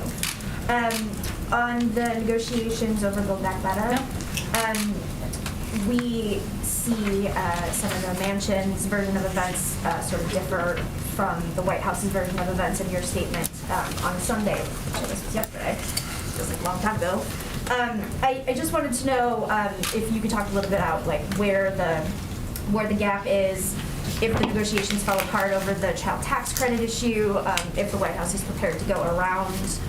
On the negotiations over Build Back Better, we see Senator Manchin's version of events sort of differ from the White House's version of events in your statement on Sunday, which was yesterday, feels like a long time ago. I just wanted to know if you could talk a little bit about like where the gap is, if the negotiations fell apart over the child tax credit issue, if the White House is prepared to go around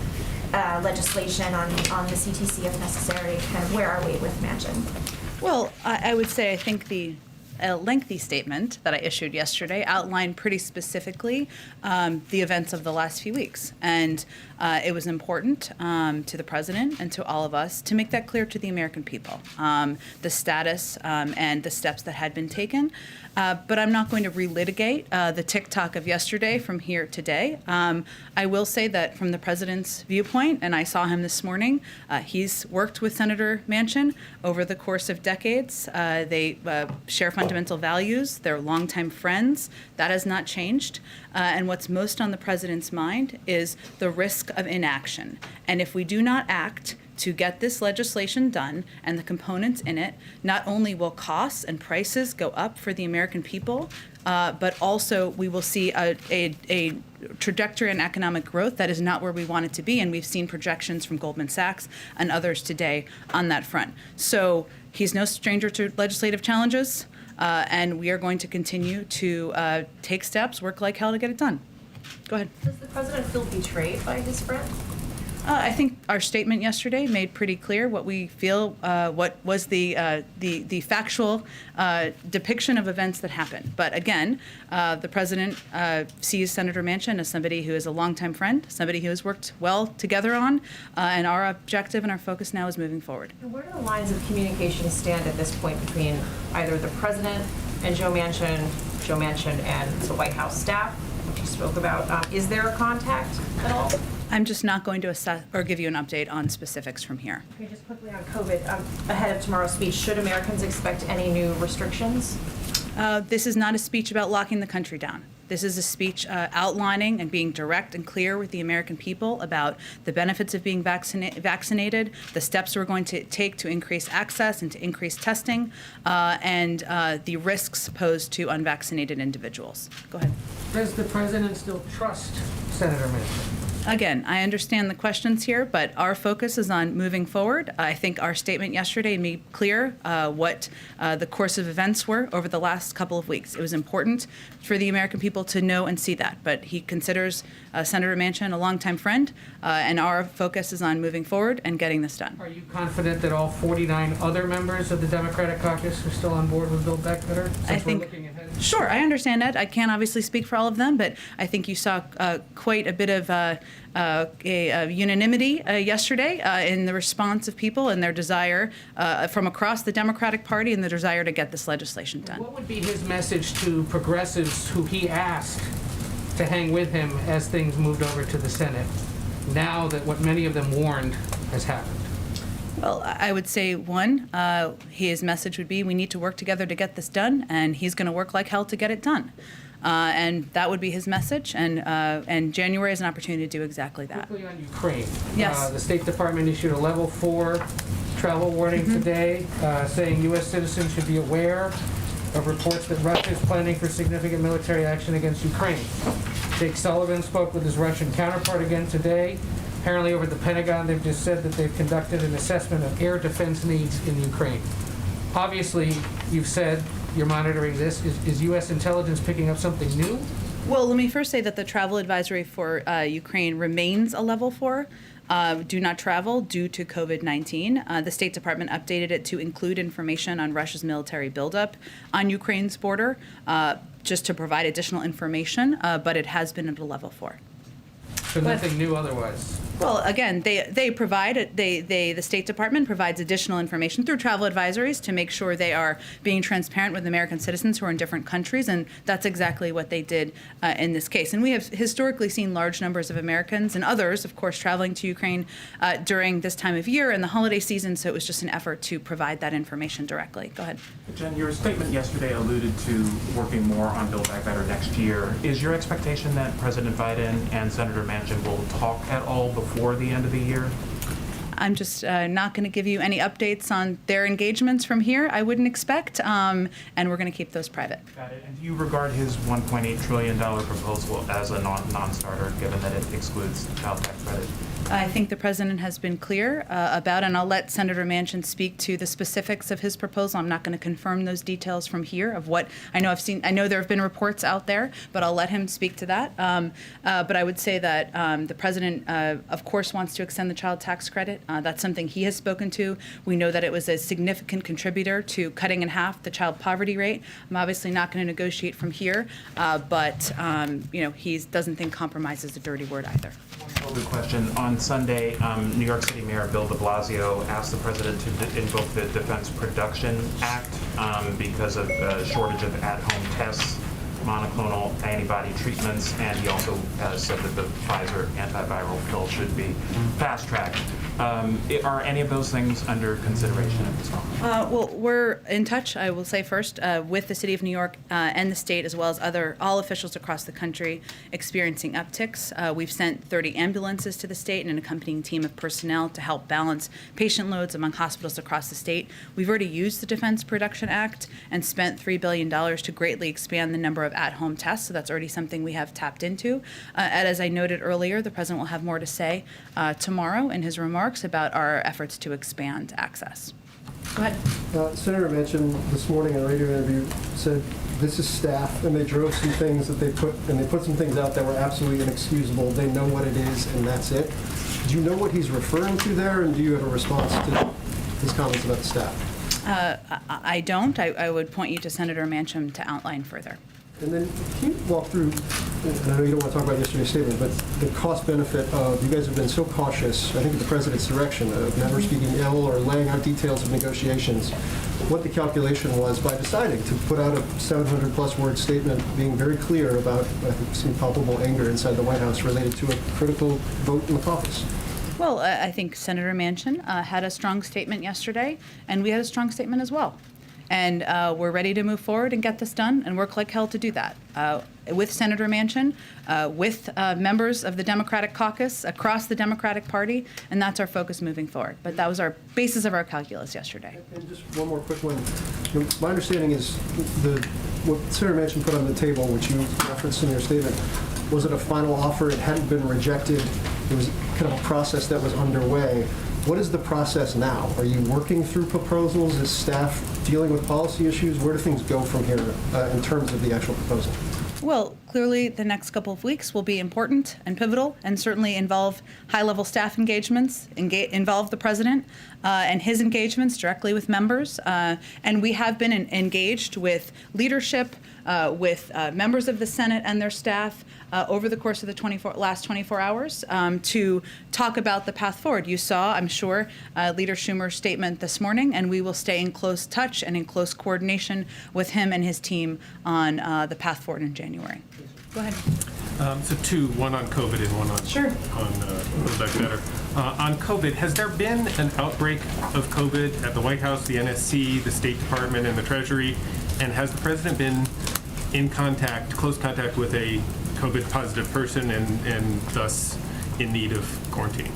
legislation on the CTC if necessary, kind of where are we with Manchin? Well, I would say I think the a lengthy statement that I issued yesterday outlined pretty specifically the events of the last few weeks. And it was important to the president and to all of us to make that clear to the American people, the status and the steps that had been taken. But I'm not going to relitigate the TikTok of yesterday from here today. I will say that from the president's viewpoint, and I saw him this morning, he's worked with Senator Manchin over the course of decades. They share fundamental values. They're longtime friends. That has not changed. And what's most on the president's mind is the risk of inaction. And if we do not act to get this legislation done and the components in it, not only will costs and prices go up for the American people, but also we will see a trajectory in economic growth that is not where we want it to be. And we've seen projections from Goldman Sachs and others today on that front. So he's no stranger to legislative challenges, and we are going to continue to take steps, work like hell to get it done. Go ahead. Does the president feel betrayed by his friend? I think our statement yesterday made pretty clear what we feel, what was the factual depiction of events that happened. But again, the president sees Senator Manchin as somebody who is a longtime friend, somebody who has worked well together on, and our objective and our focus now is moving forward. And where do the lines of communication stand at this point between either the president and Joe Manchin and the White House staff, which you spoke about? Is there a contact at all? I'm just not going to assess or give you an update on specifics from here. Okay, just quickly on COVID, ahead of tomorrow's speech, should Americans expect any new restrictions? This is not a speech about locking the country down. This is a speech outlining and being direct and clear with the American people about the benefits of being vaccinated, the steps we're going to take to increase access and to increase testing, and the risks posed to unvaccinated individuals. Go ahead. Does the president still trust Senator Manchin? Again, I understand the questions here, but our focus is on moving forward. I think our statement yesterday made clear what the course of events were over the last couple of weeks. It was important for the American people to know and see that, but he considers Senator Manchin a longtime friend, and our focus is on moving forward and getting this done. Are you confident that all 49 other members of the Democratic caucus are still on board with Build Back Better? I think, we're looking ahead? Sure, I understand that. I can't obviously speak for all of them, but I think you saw quite a bit of unanimity yesterday in the response of people and their desire from across the Democratic Party and the desire to get this legislation done. What would be his message to progressives who he asked to hang with him as things moved over to the Senate, now that what many of them warned has happened? Well, I would say, one, his message would be we need to work together to get this done, and he's going to work like hell to get it done. And that would be his message, and January is an opportunity to do exactly that. Quickly on Ukraine. Yes. The State Department issued a level 4 travel warning today, saying U.S. citizens should be aware of reports that Russia is planning for significant military action against Ukraine. Jake Sullivan spoke with his Russian counterpart again today. Apparently over the Pentagon, they've just said that they've conducted an assessment of air defense needs in Ukraine. Obviously, you've said you're monitoring this. Is U.S. intelligence picking up something new? Well, let me first say that the travel advisory for Ukraine remains a level 4. Do not travel due to COVID-19. The State Department updated it to include information on Russia's military buildup on Ukraine's border, just to provide additional information, but it has been at a level 4. So nothing new otherwise? Well, again, they provide the State Department provides additional information through travel advisories to make sure they are being transparent with American citizens who are in different countries, and that's exactly what they did in this case. And we have historically seen large numbers of Americans and others, of course, traveling to Ukraine during this time of year and the holiday season, so it was just an effort to provide that information directly. Go ahead. Jen, your statement yesterday alluded to working more on Build Back Better next year. Is your expectation that President Biden and Senator Manchin will talk at all before the end of the year? I'm just not going to give you any updates on their engagements from here. I wouldn't expect, and we're going to keep those private. Got it. And do you regard his $1.8 trillion proposal as a non-starter, given that it excludes child tax credit? I think the president has been clear about, and I'll let Senator Manchin speak to the specifics of his proposal. I'm not going to confirm those details from here of what I know. I know there have been reports out there, but I'll let him speak to that. But I would say that the president, of course, wants to extend the child tax credit. That's something he has spoken to. We know that it was a significant contributor to cutting in half the child poverty rate. I'm obviously not going to negotiate from here, but he doesn't think compromise is a dirty word either. Good question. On Sunday, New York City Mayor Bill de Blasio asked the president to invoke the Defense Production Act because of a shortage of at-home tests, monoclonal antibody treatments, and he also said that the Pfizer antiviral pill should be fast-tracked. Are any of those things under consideration at this moment? Well, we're in touch, I will say first, with the City of New York and the state, as well as all officials across the country experiencing upticks. We've sent 30 ambulances to the state and an accompanying team of personnel to help balance patient loads among hospitals across the state. We've already used the Defense Production Act and spent $3 billion to greatly expand the number of at-home tests, so that's already something we have tapped into. And as I noted earlier, the president will have more to say tomorrow in his remarks about our efforts to expand access. Go ahead. Senator Manchin this morning in a radio interview said this is staff, and they drove some things that they put some things out that were absolutely inexcusable. They know what it is, and that's it. Do you know what he's referring to there, and do you have a response to his comments about the staff? I don't. I would point you to Senator Manchin to outline further. And then can you walk through, and I know you don't want to talk about yesterday's statement, but the cost benefit of, you guys have been so cautious, I think at the president's direction, of never speaking ill or laying out details of negotiations, what the calculation was by deciding to put out a 700-plus word statement being very clear about, I think, some palpable anger inside the White House related to a critical vote in the caucus. Well, I think Senator Manchin had a strong statement yesterday, and we had a strong statement as well. And we're ready to move forward and get this done and work like hell to do that. With Senator Manchin, with members of the Democratic caucus across the Democratic Party, and that's our focus moving forward. But that was our basis of our calculus yesterday. And just one more quick one. My understanding is what Senator Manchin put on the table, which you referenced in your statement, was it a final offer? It hadn't been rejected. It was kind of a process that was underway. What is the process now? Are you working through proposals? Is staff dealing with policy issues? Where do things go from here in terms of the actual proposal? Well, clearly the next couple of weeks will be important and pivotal and certainly involve high-level staff engagements, involve the president and his engagements directly with members. And we have been engaged with leadership, with members of the Senate and their staff over the course of the last 24 hours to talk about the path forward. You saw, I'm sure, Leader Schumer's statement this morning, and we will stay in close touch and in close coordination with him and his team on the path forward in January. Go ahead. So two, one on COVID and one on Build Back Better. On COVID, has there been an outbreak of COVID at the White House, the NSC, the State Department, and the Treasury? And has the president been in close contact with a COVID positive person and thus in need of quarantine?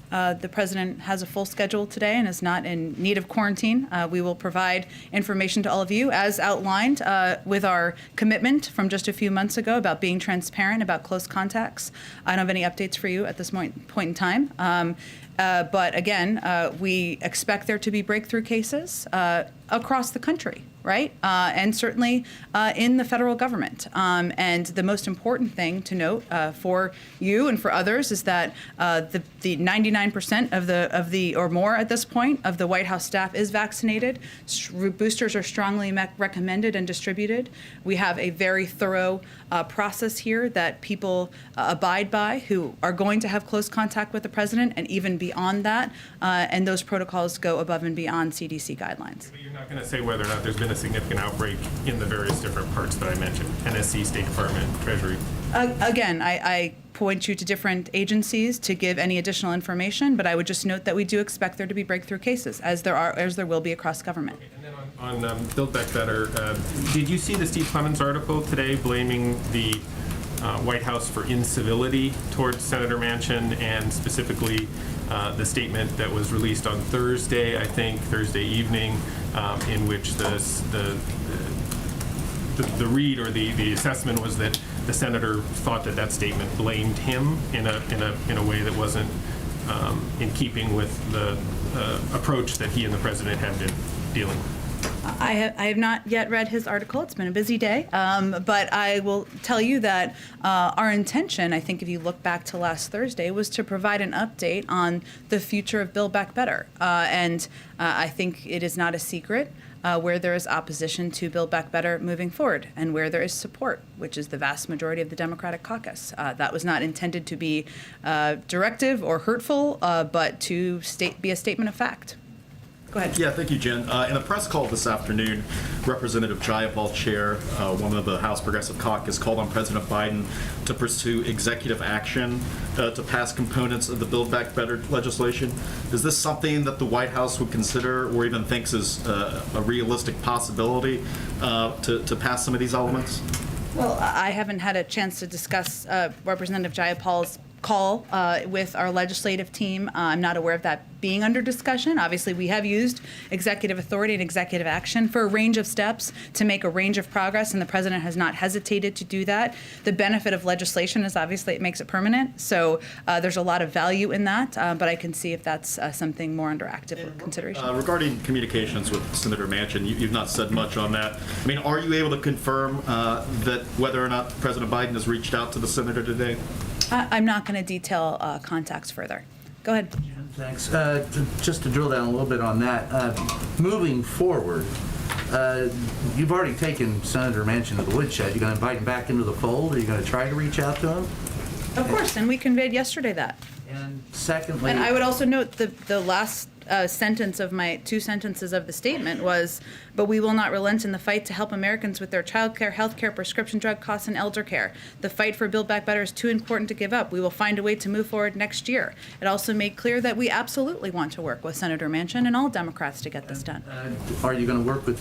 The president has a full schedule today and is not in need of quarantine. We will provide information to all of you as outlined with our commitment from just a few months ago about being transparent about close contacts. I don't have any updates for you at this point in time. But again, we expect there to be breakthrough cases across the country, right? And certainly in the federal government. And the most important thing to note for you and for others is that the 99% of the or more at this point of the White House staff is vaccinated. Boosters are strongly recommended and distributed. We have a very thorough process here that people abide by who are going to have close contact with the president, and even beyond that. And those protocols go above and beyond CDC guidelines. But you're not going to say whether or not there's been a significant outbreak in the various different parts that I mentioned, NSC, State Department, Treasury. Again, I point you to different agencies to give any additional information, but I would just note that we do expect there to be breakthrough cases, as there will be across government. Okay. And then on Build Back Better, did you see the Steve Clemons article today blaming the White House for incivility towards Senator Manchin, and specifically the statement that was released on Thursday, I think, Thursday evening, in which the read or the assessment was that the senator thought that statement blamed him in a way that wasn't in keeping with the approach that he and the president have been dealing with. I have not yet read his article. It's been a busy day. But I will tell you that our intention, I think if you look back to last Thursday, was to provide an update on the future of Build Back Better. And I think it is not a secret where there is opposition to Build Back Better moving forward and where there is support, which is the vast majority of the Democratic caucus. That was not intended to be directive or hurtful, but to be a statement of fact. Go ahead. Yeah, thank you, Jen. In a press call this afternoon, Representative Jayapal, chair, one of the House Progressive Caucus, called on President Biden to pursue executive action to pass components of the Build Back Better legislation. Is this something that the White House would consider or even thinks is a realistic possibility to pass some of these elements? Well, I haven't had a chance to discuss Representative Jayapal's call with our legislative team. I'm not aware of that being under discussion. Obviously, we have used executive authority and executive action for a range of steps to make a range of progress, and the president has not hesitated to do that. The benefit of legislation is obviously it makes it permanent, so there's a lot of value in that, but I can see if that's something more under active consideration. Regarding communications with Senator Manchin, you've not said much on that. I mean, are you able to confirm that whether or not President Biden has reached out to the senator today? I'm not going to detail contacts further. Go ahead. Thanks. Just to drill down a little bit on that, moving forward, you've already taken Senator Manchin to the woodshed. You going to invite him back into the fold? Are you going to try to reach out to him? Of course, and we conveyed yesterday that. And secondly, and I would also note the last sentence of my 2 sentences of the statement was, but we will not relent in the fight to help Americans with their child care, health care, prescription drug costs, and elder care. The fight for Build Back Better is too important to give up. We will find a way to move forward next year. It also made clear that we absolutely want to work with Senator Manchin and all Democrats to get this done. Are you going to work with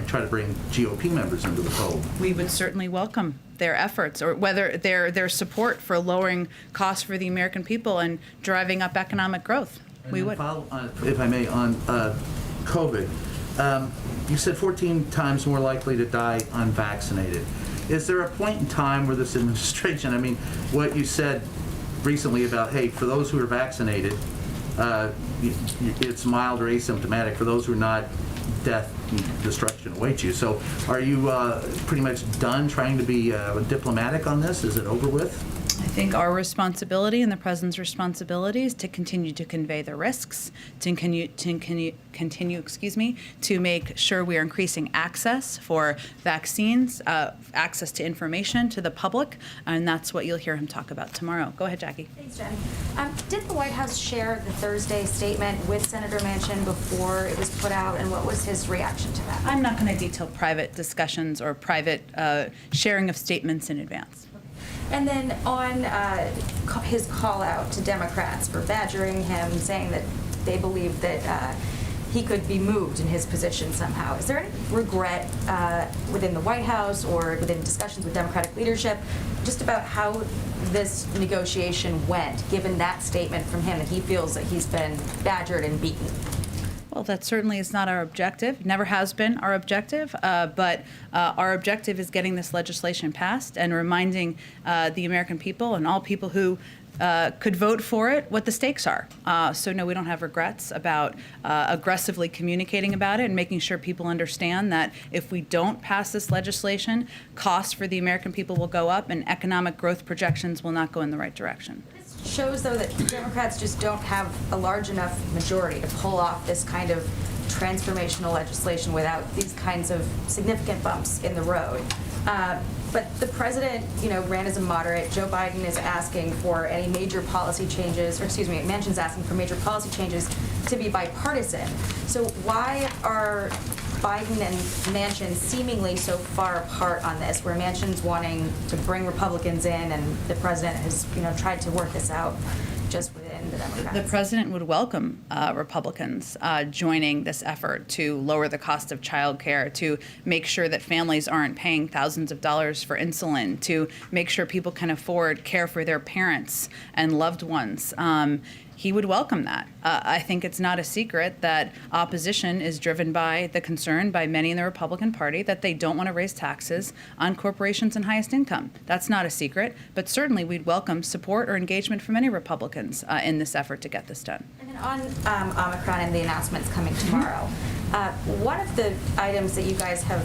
try to bring GOP members into the fold? We would certainly welcome their efforts, or whether their support for lowering costs for the American people and driving up economic growth. We would. Follow on, if I may, on COVID. You said 14 times more likely to die unvaccinated. Is there a point in time where this administration, I mean, what you said recently about, hey, for those who are vaccinated, it's mild or asymptomatic. For those who are not, death and destruction awaits you. So are you pretty much done trying to be diplomatic on this? Is it over with? I think our responsibility and the president's responsibility is to continue to convey the risks, to continue, to make sure we are increasing access for vaccines, access to information to the public, and that's what you'll hear him talk about tomorrow. Go ahead, Jackie. Thanks, Jen. Did the White House share the Thursday statement with Senator Manchin before it was put out, and what was his reaction to that? I'm not going to detail private discussions or private sharing of statements in advance. And then on his call out to Democrats for badgering him, saying that they believe that he could be moved in his position somehow. Is there any regret within the White House or within discussions with Democratic leadership just about how this negotiation went, given that statement from him that he feels that he's been badgered and beaten? Well, that certainly is not our objective. Never has been our objective. But our objective is getting this legislation passed and reminding the American people and all people who could vote for it what the stakes are. So no, we don't have regrets about aggressively communicating about it and making sure people understand that if we don't pass this legislation, costs for the American people will go up and economic growth projections will not go in the right direction. Shows, though, that Democrats just don't have a large enough majority to pull off this kind of transformational legislation without these kinds of significant bumps in the road. But the president, ran as a moderate. Joe Biden is asking for any major policy changes, or excuse me, Manchin's asking for major policy changes to be bipartisan. So why are Biden and Manchin seemingly so far apart on this, where Manchin's wanting to bring Republicans in and the president has, tried to work this out just within the Democrats? The president would welcome Republicans joining this effort to lower the cost of child care, to make sure that families aren't paying thousands of dollars for insulin, to make sure people can afford care for their parents and loved ones. he would welcome that. I think it's not a secret that opposition is driven by the concern by many in the Republican Party that they don't want to raise taxes on corporations and highest income. That's not a secret, but certainly we'd welcome support or engagement from any Republicans in this effort to get this done. And then on Omicron and the announcements coming tomorrow, one of the items that you guys have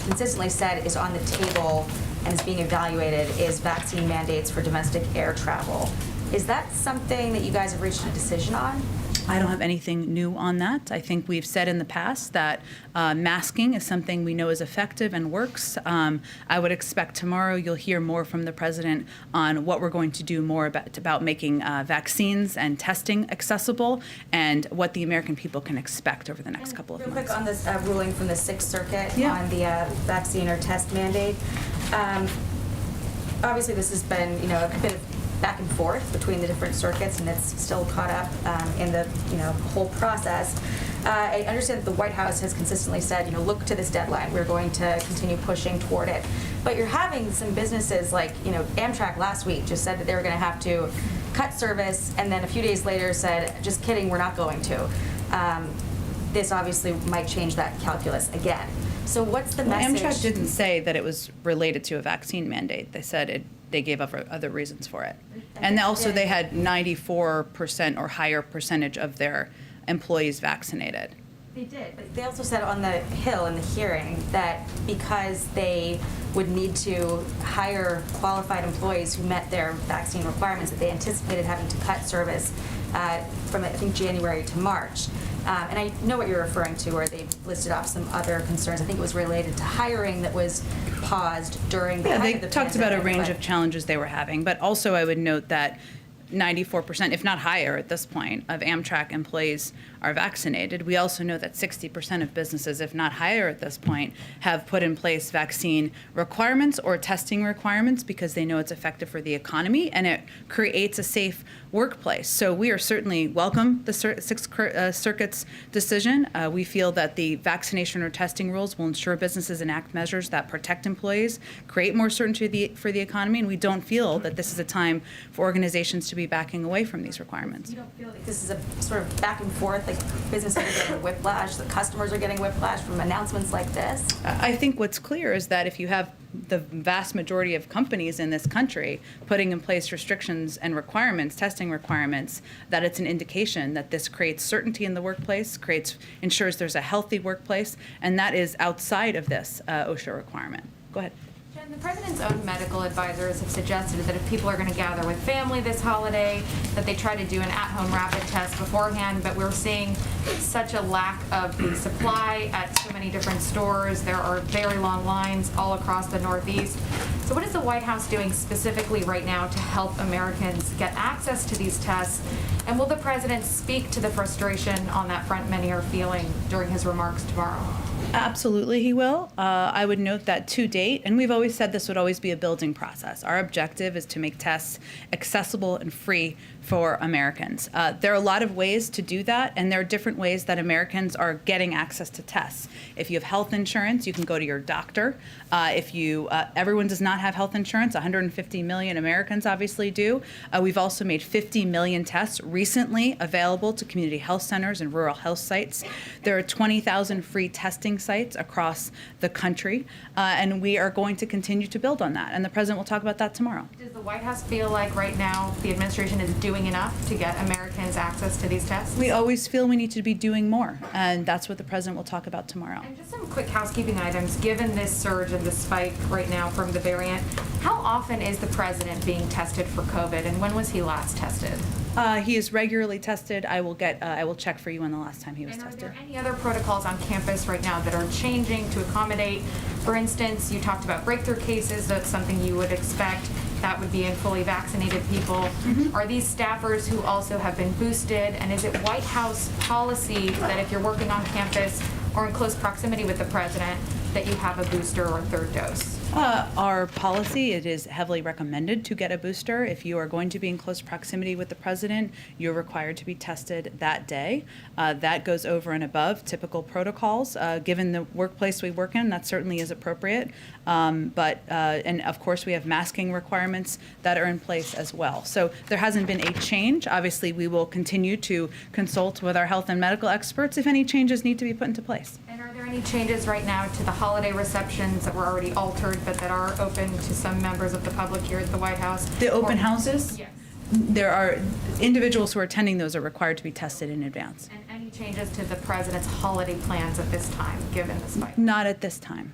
consistently said is on the table and is being evaluated is vaccine mandates for domestic air travel. Is that something that you guys have reached a decision on? I don't have anything new on that. I think we've said in the past that masking is something we know is effective and works. I would expect tomorrow you'll hear more from the president on what we're going to do more about making vaccines and testing accessible and what the American people can expect over the next couple of months. Real quick on this ruling from the Sixth Circuit on the vaccine or test mandate. Obviously, this has been, a bit of back and forth between the different circuits, and it's still caught up in the whole process. I understand that the White House has consistently said, look to this deadline. We're going to continue pushing toward it. But you're having some businesses like, Amtrak last week just said that they were going to have to cut service, and then a few days later said, just kidding, we're not going to. This obviously might change that calculus again. So what's the message? Amtrak didn't say that it was related to a vaccine mandate. They said they gave other reasons for it. And also they had 94% or higher percentage of their employees vaccinated. They did, but they also said on the Hill in the hearing that because they would need to hire qualified employees who met their vaccine requirements, that they anticipated having to cut service from, I think, January to March. And I know what you're referring to, where they listed off some other concerns. I think it was related to hiring that was paused during the height of the pandemic. They talked about a range of challenges they were having, but also I would note that 94%, if not higher at this point, of Amtrak employees are vaccinated. We also know that 60% of businesses, if not higher at this point, have put in place vaccine requirements or testing requirements because they know it's effective for the economy and it creates a safe workplace. So we are certainly welcome the Sixth Circuit's decision. We feel that the vaccination or testing rules will ensure businesses enact measures that protect employees, create more certainty for the economy, and we don't feel that this is a time for organizations to be backing away from these requirements. You don't feel like this is a sort of back and forth, like businesses are getting whiplash, the customers are getting whiplash from announcements like this? I think what's clear is that if you have the vast majority of companies in this country putting in place restrictions and requirements, testing requirements, that it's an indication that this creates certainty in the workplace, ensures there's a healthy workplace, and that is outside of this OSHA requirement. Go ahead. Jen, the president's own medical advisors have suggested that if people are going to gather with family this holiday, that they try to do an at-home rapid test beforehand, but we're seeing such a lack of the supply at so many different stores. There are very long lines all across the Northeast. So what is the White House doing specifically right now to help Americans get access to these tests? And will the president speak to the frustration on that front many are feeling during his remarks tomorrow? Absolutely, he will. I would note that to date, and we've always said this would always be a building process, our objective is to make tests accessible and free for Americans. There are a lot of ways to do that, and there are different ways that Americans are getting access to tests. If you have health insurance, you can go to your doctor. Everyone does not have health insurance. 150 million Americans obviously do. We've also made 50 million tests recently available to community health centers and rural health sites. There are 20,000 free testing sites across the country, and we are going to continue to build on that. And the president will talk about that tomorrow. Does the White House feel like right now the administration is doing enough to get Americans access to these tests? We always feel we need to be doing more, and that's what the president will talk about tomorrow. And just some quick housekeeping items. Given this surge and the spike right now from the variant, how often is the president being tested for COVID, and when was he last tested? He is regularly tested. I will check for you on the last time he was tested. Are there any other protocols on campus right now that are changing to accommodate? For instance, you talked about breakthrough cases. That's something you would expect. That would be in fully vaccinated people. Mm-hmm. Are these staffers who also have been boosted? And is it White House policy that if you're working on campus or in close proximity with the president, that you have a booster or third dose? Our policy, it is heavily recommended to get a booster. If you are going to be in close proximity with the president, you're required to be tested that day. That goes over and above typical protocols. Given the workplace we work in, that certainly is appropriate. And of course, we have masking requirements that are in place as well. So there hasn't been a change. Obviously, we will continue to consult with our health and medical experts if any changes need to be put into place. And are there any changes right now to the holiday receptions that were already altered, but that are open to some members of the public here at the White House? The open houses? Yes. There are individuals who are attending those are required to be tested in advance. And any changes to the president's holiday plans at this time, given the spike? Not at this time.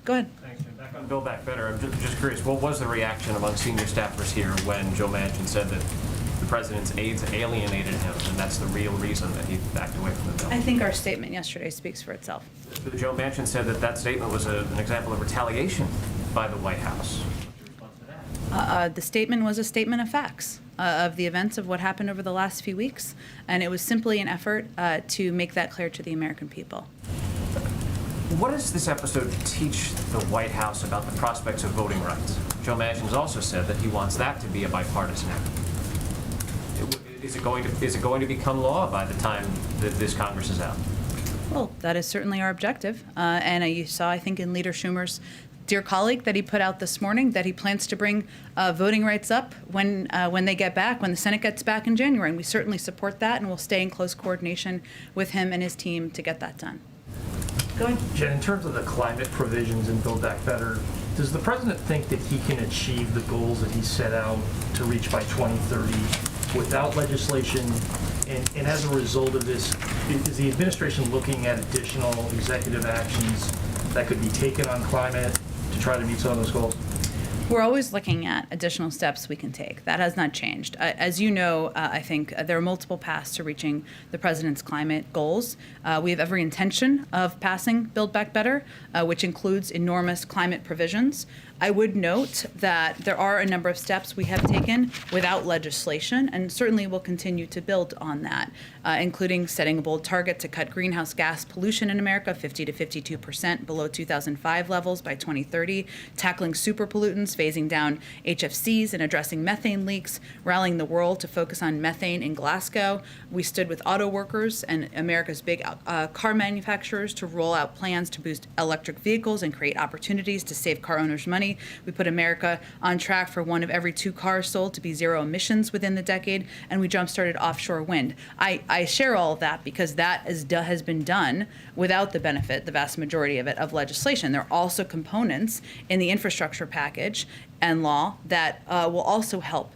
Go ahead. Thanks, Jim. Back on Build Back Better, I'm just curious, what was the reaction among senior staffers here when Joe Manchin said that the president's aides alienated him, and that's the real reason that he backed away from the bill? I think our statement yesterday speaks for itself. Joe Manchin said that that statement was an example of retaliation by the White House. The statement was a statement of facts of the events of what happened over the last few weeks, and it was simply an effort to make that clear to the American people. What does this episode teach the White House about the prospects of voting rights? Joe Manchin has also said that he wants that to be a bipartisan act. Is it going to become law by the time that this Congress is out? Well, that is certainly our objective. And you saw, I think, in Leader Schumer's dear colleague that he put out this morning that he plans to bring voting rights up when they get back, when the Senate gets back in January. And we certainly support that, and we'll stay in close coordination with him and his team to get that done. Go ahead. Jen, in terms of the climate provisions in Build Back Better, does the president think that he can achieve the goals that he set out to reach by 2030 without legislation? And as a result of this, is the administration looking at additional executive actions that could be taken on climate to try to meet some of those goals? We're always looking at additional steps we can take. That has not changed. As you know, I think there are multiple paths to reaching the president's climate goals. We have every intention of passing Build Back Better, which includes enormous climate provisions. I would note that there are a number of steps we have taken without legislation, and certainly will continue to build on that, including setting a bold target to cut greenhouse gas pollution in America 50 to 52% below 2005 levels by 2030, tackling superpollutants, phasing down HFCs, and addressing methane leaks, rallying the world to focus on methane in Glasgow. We stood with auto workers and America's big car manufacturers to roll out plans to boost electric vehicles and create opportunities to save car owners money. We put America on track for 1 of every 2 cars sold to be zero emissions within the decade, and we jump-started offshore wind. I share all of that because that has been done without the benefit, the vast majority of it, of legislation. There are also components in the infrastructure package and law that will also help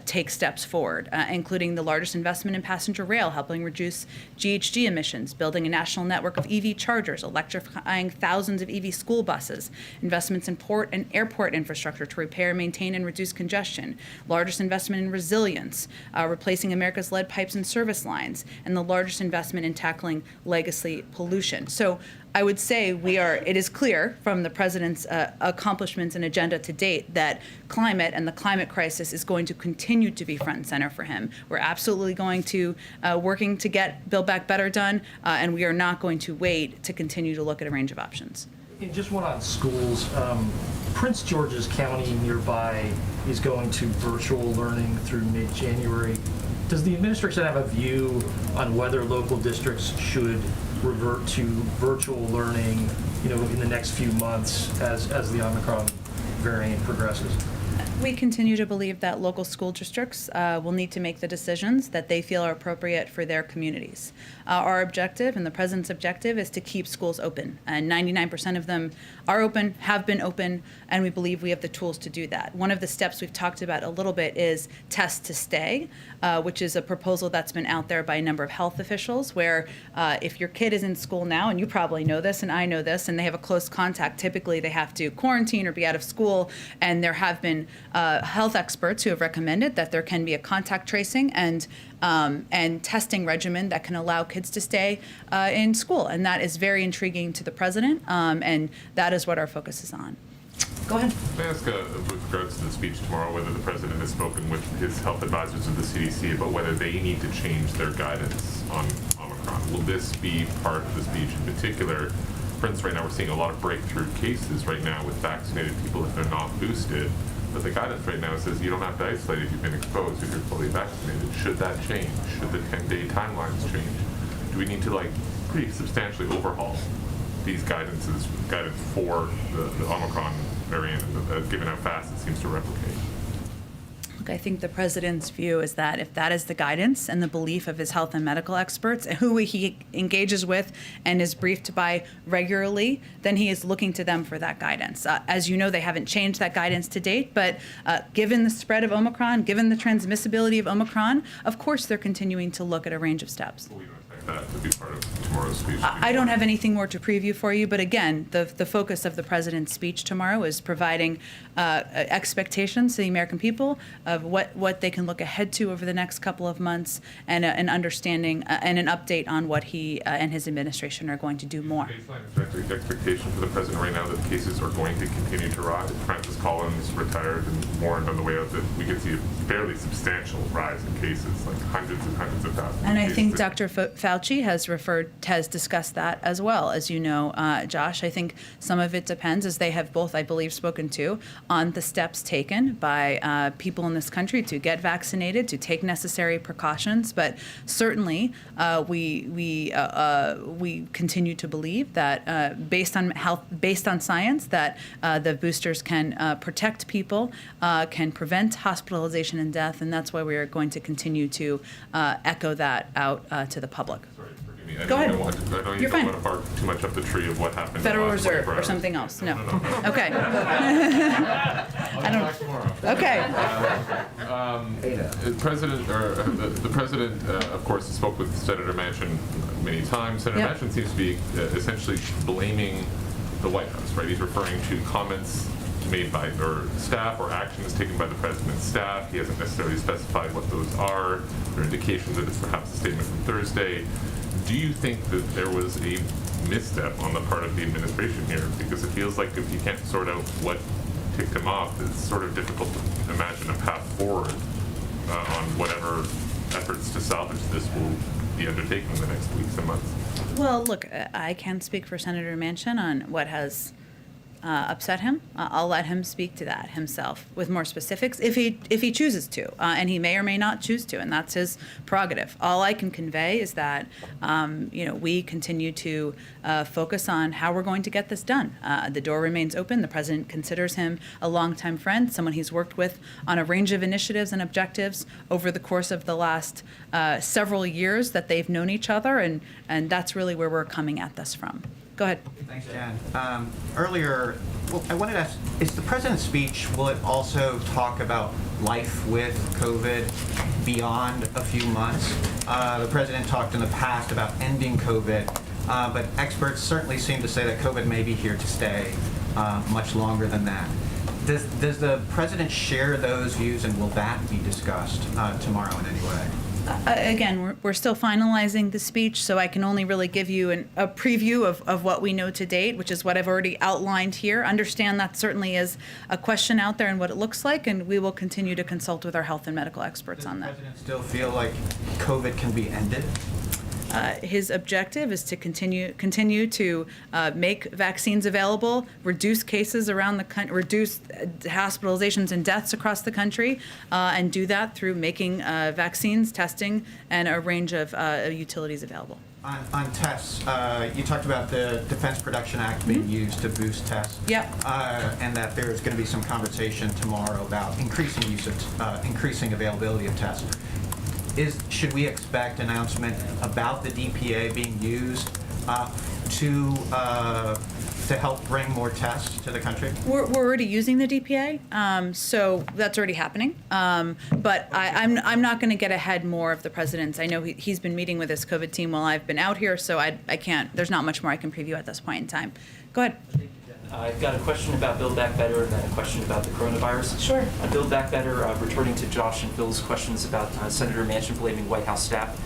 take steps forward, including the largest investment in passenger rail, helping reduce GHG emissions, building a national network of EV chargers, electrifying thousands of EV school buses, investments in port and airport infrastructure to repair, maintain, and reduce congestion, largest investment in resilience, replacing America's lead pipes and service lines, and the largest investment in tackling legacy pollution. So I would say it is clear from the president's accomplishments and agenda to date that climate and the climate crisis is going to continue to be front and center for him. We're absolutely going to working to get Build Back Better done, and we are not going to wait to continue to look at a range of options. And just one on schools. Prince George's County nearby is going to virtual learning through mid-January. Does the administration have a view on whether local districts should revert to virtual learning, in the next few months as the Omicron variant progresses? We continue to believe that local school districts will need to make the decisions that they feel are appropriate for their communities. Our objective and the president's objective is to keep schools open, and 99% of them are open, have been open, and we believe we have the tools to do that. One of the steps we've talked about a little bit is Test to Stay, which is a proposal that's been out there by a number of health officials, where if your kid is in school now, and you probably know this and I know this, and they have a close contact, typically they have to quarantine or be out of school, and there have been health experts who have recommended that there can be a contact tracing and testing regimen that can allow kids to stay in school. And that is very intriguing to the president, and that is what our focus is on. Go ahead. May I ask, with regards to the speech tomorrow, whether the president has spoken with his health advisors of the CDC about whether they need to change their guidance on Omicron? Will this be part of the speech in particular, Prince, right now we're seeing a lot of breakthrough cases right now with vaccinated people if they're not boosted. But the guidance right now says you don't have to isolate if you've been exposed if you're fully vaccinated. Should that change? Should the 10-day timelines change? Do we need to like pretty substantially overhaul these guidance for the Omicron variant, given how fast it seems to replicate? Look, I think the president's view is that if that is the guidance and the belief of his health and medical experts, who he engages with and is briefed by regularly, then he is looking to them for that guidance. As you know, they haven't changed that guidance to date, but given the spread of Omicron, given the transmissibility of Omicron, of course they're continuing to look at a range of steps. That to be part of tomorrow's speech. I don't have anything more to preview for you, but again, the focus of the president's speech tomorrow is providing expectations to the American people of what they can look ahead to over the next couple of months, and an understanding and an update on what he and his administration are going to do more. Baseline expectation for the president right now that cases are going to continue to rise. Francis Collins retired and warned on the way out that we could see a fairly substantial rise in cases, like hundreds and hundreds of thousands. And I think Dr. Fauci has discussed that as well. As you know, Josh, I think some of it depends, as they have both, I believe, spoken to, on the steps taken by people in this country to get vaccinated, to take necessary precautions. But certainly, we continue to believe that, based on science, that the boosters can protect people, can prevent hospitalization and death, and that's why we are going to continue to echo that out to the public. Go ahead. I know you You're don't fine. want to bark too much up the tree of what happened. in the Federal last Reserve 24 or hours. something else? No. No. Okay. I don't. Okay. The president, of course, spoke with Senator Manchin many times. Senator Yep. Manchin seems to be essentially blaming the White House, right? He's referring to comments made by or staff or actions taken by the president's staff. He hasn't necessarily specified what those are. There are indications that it's perhaps a statement from Thursday. Do you think that there was a misstep on the part of the administration here? Because it feels like if you can't sort out what ticked him off, it's sort of difficult to imagine a path forward on whatever efforts to salvage this will be undertaken in the next weeks and months. Well, look, I can't speak for Senator Manchin on what has upset him. I'll let him speak to that himself with more specifics if he chooses to, and he may or may not choose to, and that's his prerogative. All I can convey is that we continue to focus on how we're going to get this done. The door remains open. The president considers him a longtime friend, someone he's worked with on a range of initiatives and objectives over the course of the last several years that they've known each other, and that's really where we're coming at this from. Go ahead. Thanks, Jan. Earlier, I wanted to ask, is the president's speech, will it also talk about life with COVID beyond a few months? The president talked in the past about ending COVID, but experts certainly seem to say that COVID may be here to stay much longer than that. Does the president share those views, and will that be discussed tomorrow in any way? Again, we're still finalizing the speech, so I can only really give you a preview of what we know to date, which is what I've already outlined here. Understand that certainly is a question out there and what it looks like, and we will continue to consult with our health and medical experts on that. Does the president still feel like COVID can be ended? His objective is to continue to make vaccines available, reduce cases around the country, reduce hospitalizations and deaths across the country, and do that through making vaccines, testing, and a range of utilities available. On tests, you talked about the Defense Production Act being used to boost tests. Yep. And that there's going to be some conversation tomorrow about increasing availability of tests. Should we expect announcement about the DPA being used to help bring more tests to the country? We're already using the DPA, so that's already happening. But I'm not going to get ahead more of the president's. I know he's been meeting with his COVID team while I've been out here, so I can't. There's not much more I can preview at this point in time. Go ahead. I've got a question about Build Back Better and then a question about the coronavirus. Sure. Build Back Better, returning to Josh and Phil's questions about Senator Manchin blaming White House staff.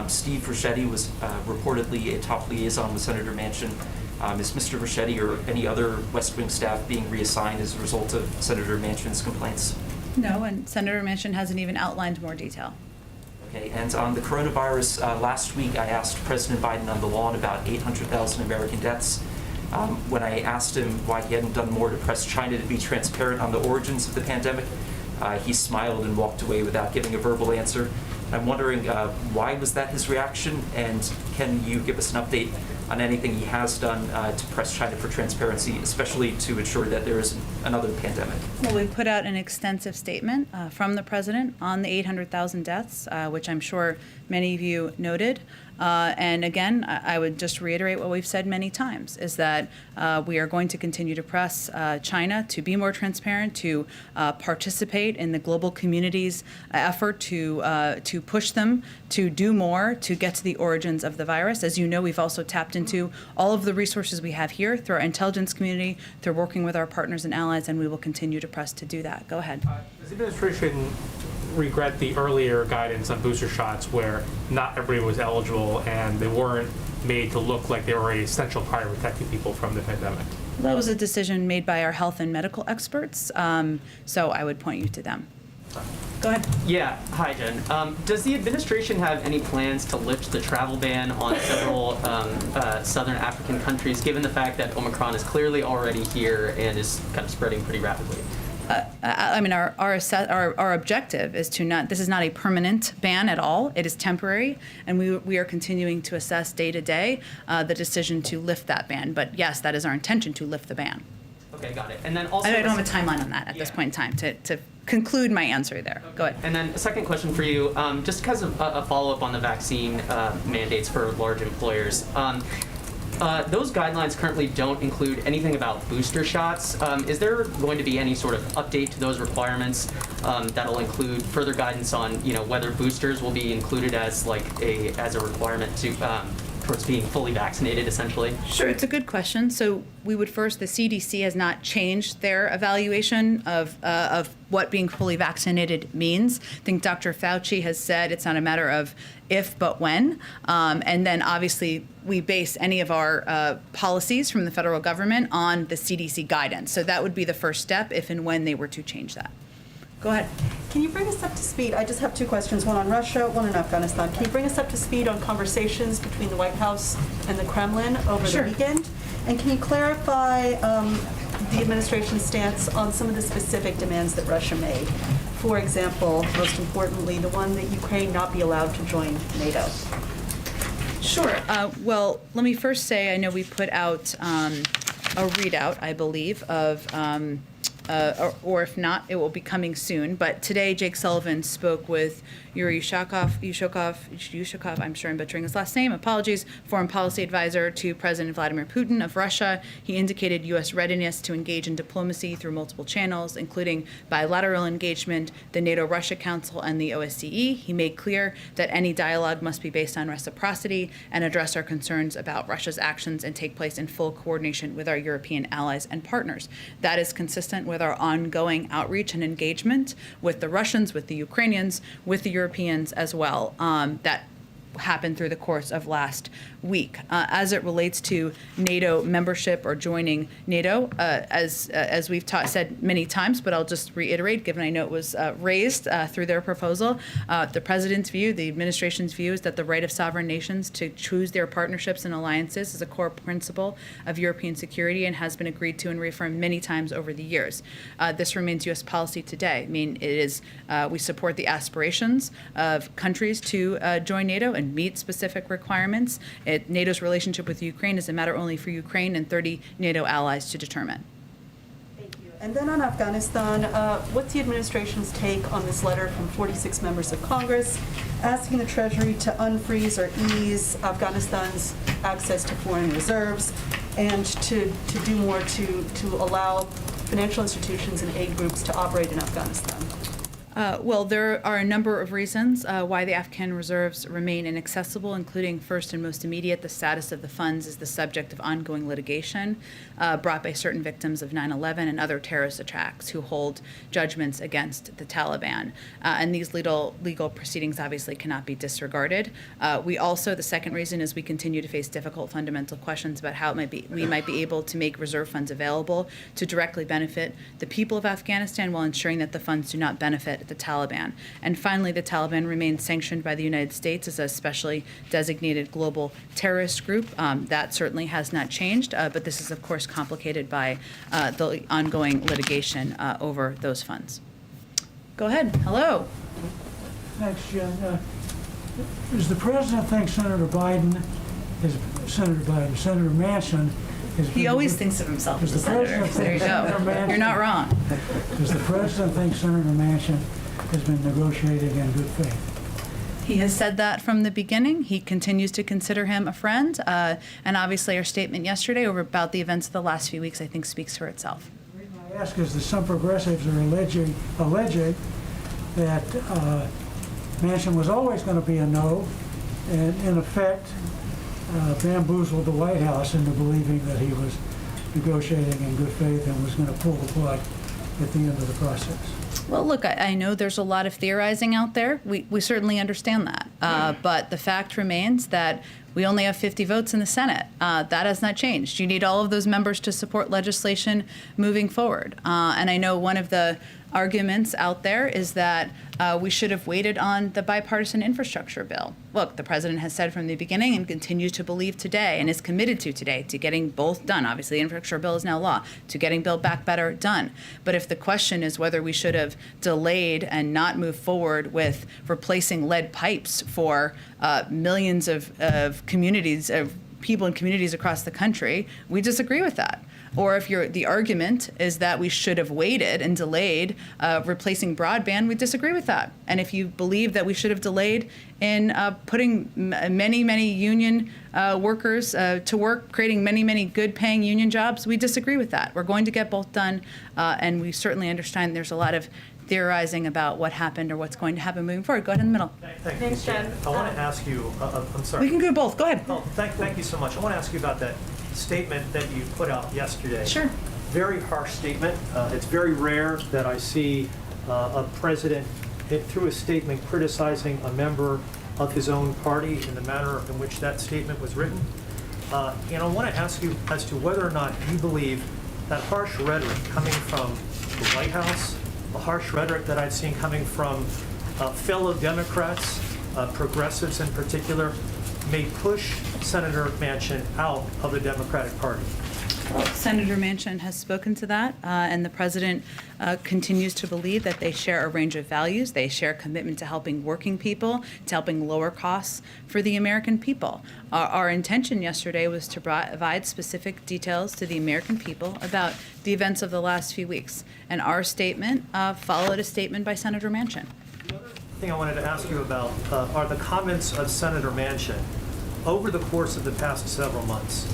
Steve Ricchetti was reportedly a top liaison with Senator Manchin. Is Mr. Ricchetti or any other West Wing staff being reassigned as a result of Senator Manchin's complaints? No, and Senator Manchin hasn't even outlined more detail. Okay, and on the coronavirus, last week I asked President Biden on the lawn about 800,000 American deaths. When I asked him why he hadn't done more to press China to be transparent on the origins of the pandemic, he smiled and walked away without giving a verbal answer. I'm wondering why was that his reaction, and can you give us an update on anything he has done to press China for transparency, especially to ensure that there isn't another pandemic? Well, we put out an extensive statement from the president on the 800,000 deaths, which I'm sure many of you noted. And again, I would just reiterate what we've said many times, is that we are going to continue to press China to be more transparent, to participate in the global community's effort to push them to do more to get to the origins of the virus. As you know, we've also tapped into all of the resources we have here through our intelligence community, through working with our partners and allies, and we will continue to press to do that. Go ahead. Does the administration regret the earlier guidance on booster shots where not everybody was eligible and they weren't made to look like they were an essential part of protecting people from the pandemic? That was a decision made by our health and medical experts, so I would point you to them. Go ahead. Yeah, hi Jen. Does the administration have any plans to lift the travel ban on several southern African countries, given the fact that Omicron is clearly already here and is kind of spreading pretty rapidly? I mean, our objective is to not, this is not a permanent ban at all. It is temporary, and we are continuing to assess day to day the decision to lift that ban. But yes, that is our intention, to lift the ban. Okay, got it. And then also, I don't have a timeline on that at this point in time to conclude my answer there. Okay. Go ahead. And then a second question for you, just because of a follow-up on the vaccine mandates for large employers. Those guidelines currently don't include anything about booster shots. Is there going to be any sort of update to those requirements that'll include further guidance on, whether boosters will be included as as a requirement to towards being fully vaccinated, essentially? Sure, it's a good question. So we would first, the CDC has not changed their evaluation of what being fully vaccinated means. I think Dr. Fauci has said it's not a matter of if, but when. And then obviously we base any of our policies from the federal government on the CDC guidance. So that would be the first step if and when they were to change that. Go ahead. Can you bring us up to speed? I just have two questions, one on Russia, one on Afghanistan. Can you bring us up to speed on conversations between the White House and the Kremlin over the weekend? And can you clarify the administration's stance on some of the specific demands that Russia made? For example, most importantly, the one that Ukraine not be allowed to join NATO. Sure. Well, let me first say, I know we put out a readout, I believe, of or if not, it will be coming soon. But today, Jake Sullivan spoke with Yuri Yushakov, I'm sure I'm butchering his last name, apologies, foreign policy advisor to President Vladimir Putin of Russia. He indicated U.S. readiness to engage in diplomacy through multiple channels, including bilateral engagement, the NATO-Russia Council, and the OSCE. He made clear that any dialogue must be based on reciprocity and address our concerns about Russia's actions and take place in full coordination with our European allies and partners. That is consistent with our ongoing outreach and engagement with the Russians, with the Ukrainians, with the Europeans as well, that happened through the course of last week. As it relates to NATO membership or joining NATO, as we've said many times, but I'll just reiterate, given I know it was raised through their proposal, the president's view, the administration's view is that the right of sovereign nations to choose their partnerships and alliances is a core principle of European security and has been agreed to and reaffirmed many times over the years. This remains U.S. policy today. I mean, it is we support the aspirations of countries to join NATO and meet specific requirements. NATO's relationship with Ukraine is a matter only for Ukraine and 30 NATO allies to determine. And then on Afghanistan, what's the administration's take on this letter from 46 members of Congress asking the Treasury to unfreeze or ease Afghanistan's access to foreign reserves and to do more to allow financial institutions and aid groups to operate in Afghanistan? Well, there are a number of reasons why the Afghan reserves remain inaccessible, including first and most immediate, the status of the funds is the subject of ongoing litigation brought by certain victims of 9/11 and other terrorist attacks who hold judgments against the Taliban. And these legal proceedings obviously cannot be disregarded. We also, the second reason is we continue to face difficult fundamental questions about how we might be able to make reserve funds available to directly benefit the people of Afghanistan while ensuring that the funds do not benefit the Taliban. And finally, the Taliban remains sanctioned by the United States as a specially designated global terrorist group. That certainly has not changed, but this is, of course, complicated by the ongoing litigation over those funds. Go ahead. Hello. Thanks, Jen. Does the president think Senator Manchin He always thinks of himself as a senator. There you go. You're not wrong. Does the president think Senator Manchin has been negotiating in good faith? He has said that from the beginning. He continues to consider him a friend. And obviously our statement yesterday about the events of the last few weeks, I think, speaks for itself. The reason I ask is that some progressives are alleging that Manchin was always going to be a no, and in effect bamboozled the White House into believing that he was negotiating in good faith and was going to pull the plug at the end of the process. Well, look, I know there's a lot of theorizing out there. We certainly understand that. But the fact remains that we only have 50 votes in the Senate. That has not changed. You need all of those members to support legislation moving forward. And I know one of the arguments out there is that we should have waited on the bipartisan infrastructure bill. Look, the president has said from the beginning and continues to believe today and is committed to today to getting both done. Obviously, the infrastructure bill is now law, to getting Build Back Better done. But if the question is whether we should have delayed and not moved forward with replacing lead pipes for millions of communities, of people in communities across the country, we disagree with that. Or if the argument is that we should have waited and delayed replacing broadband, we disagree with that. And if you believe that we should have delayed in putting many union workers to work, creating many good paying union jobs, we disagree with that. We're going to get both done, and we certainly understand there's a lot of theorizing about what happened or what's going to happen moving forward. Go ahead in the middle. Thanks, Jen. I want to ask you, I'm sorry. We can do both. Go ahead. Oh, thank you so much. I want to ask you about that statement that you put out yesterday. Sure. Very harsh statement. It's very rare that I see a president, through a statement, criticizing a member of his own party in the manner in which that statement was written. And I want to ask you as to whether or not you believe that harsh rhetoric coming from the White House, the harsh rhetoric that I've seen coming from fellow Democrats, progressives in particular, may push Senator Manchin out of the Democratic Party. Senator Manchin has spoken to that, and the president continues to believe that they share a range of values. They share a commitment to helping working people, to helping lower costs for the American people. Our intention yesterday was to provide specific details to the American people about the events of the last few weeks, and our statement followed a statement by Senator Manchin. The thing I wanted to ask you about are the comments of Senator Manchin over the course of the past several months.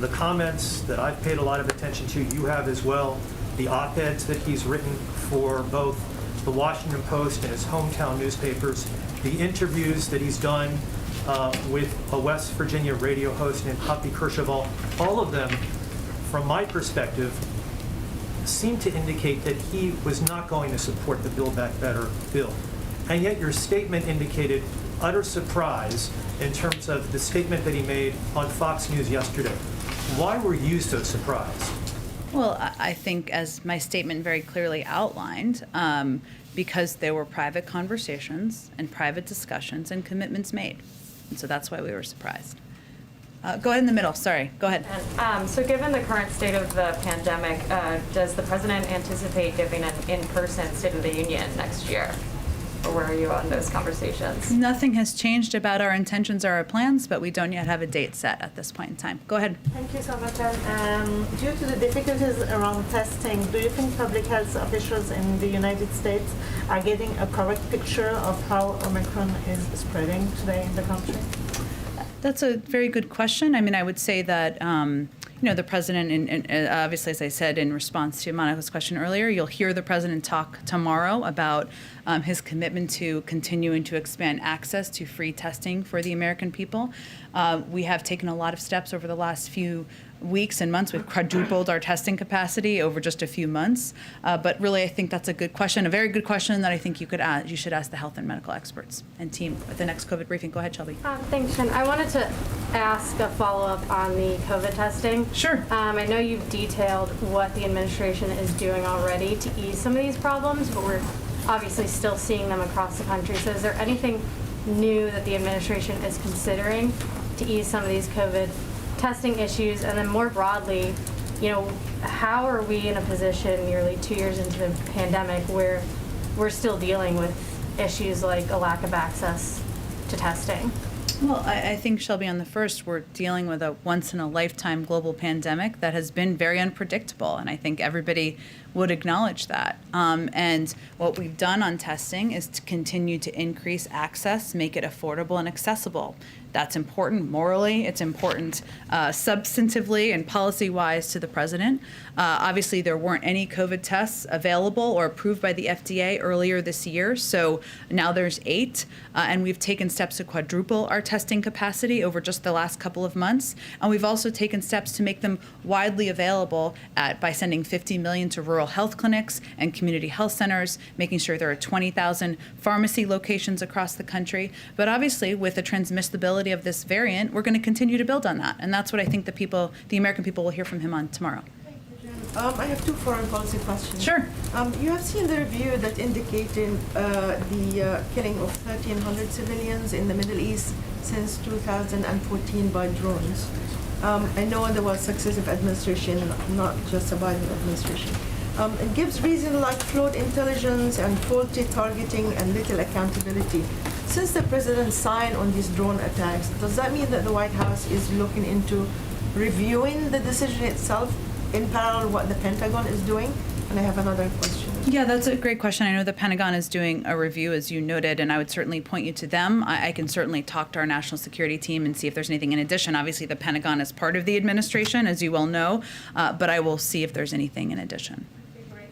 The comments that I've paid a lot of attention to, you have as well, the op-eds that he's written for both the Washington Post and his hometown newspapers, the interviews that he's done with a West Virginia radio host named Poppy Kercheval, all of them, from my perspective, seem to indicate that he was not going to support the Build Back Better bill. And yet your statement indicated utter surprise in terms of the statement that he made on Fox News yesterday. Why were you so surprised? Well, I think, as my statement very clearly outlined, because there were private conversations and private discussions and commitments made. And so that's why we were surprised. Go ahead in the middle. Sorry. Go ahead. So given the current state of the pandemic, does the president anticipate giving an in-person State of the Union next year? Or where are you on those conversations? Nothing has changed about our intentions or our plans, but we don't yet have a date set at this point in time. Go ahead. Thank you so much. Due to the difficulties around testing, do you think public health officials in the United States are getting a correct picture of how Omicron is spreading today in the country? That's a very good question. I mean, I would say that the president, and obviously, as I said in response to Monica's question earlier, you'll hear the president talk tomorrow about his commitment to continuing to expand access to free testing for the American people. We have taken a lot of steps over the last few weeks and months. We've quadrupled our testing capacity over just a few months. But really, I think that's a good question, a very good question that I think you should ask the health and medical experts and team at the next COVID briefing. Go ahead, Shelby. Thanks, Jen. I wanted to ask a follow-up on the COVID testing. Sure. I know you've detailed what the administration is doing already to ease some of these problems, but we're obviously still seeing them across the country. So is there anything new that the administration is considering to ease some of these COVID testing issues? And then more broadly, how are we in a position nearly 2 years into the pandemic where we're still dealing with issues like a lack of access to testing? Well, I think, Shelby, on the first, we're dealing with a once-in-a-lifetime global pandemic that has been very unpredictable, and I think everybody would acknowledge that. And what we've done on testing is to continue to increase access, make it affordable and accessible. That's important morally. It's important substantively and policy-wise to the president. Obviously, there weren't any COVID tests available or approved by the FDA earlier this year, so now there's 8, and we've taken steps to quadruple our testing capacity over just the last couple of months. And we've also taken steps to make them widely available by sending $50 million to rural health clinics and community health centers, making sure there are 20,000 pharmacy locations across the country. But obviously, with the transmissibility of this variant, we're going to continue to build on that. And that's what I think the American people will hear from him on tomorrow. I have 2 foreign policy questions. Sure. You have seen the review that indicated the killing of 1,300 civilians in the Middle East since 2014 by drones. I know there was successive administration, not just a Biden administration. It gives reasons like flawed intelligence and faulty targeting and little accountability. Since the president signed on these drone attacks, does that mean that the White House is looking into reviewing the decision itself in parallel what the Pentagon is doing? And I have another question. Yeah, that's a great question. I know the Pentagon is doing a review, as you noted, and I would certainly point you to them. I can certainly talk to our national security team and see if there's anything in addition. Obviously, the Pentagon is part of the administration, as you well know, but I will see if there's anything in addition.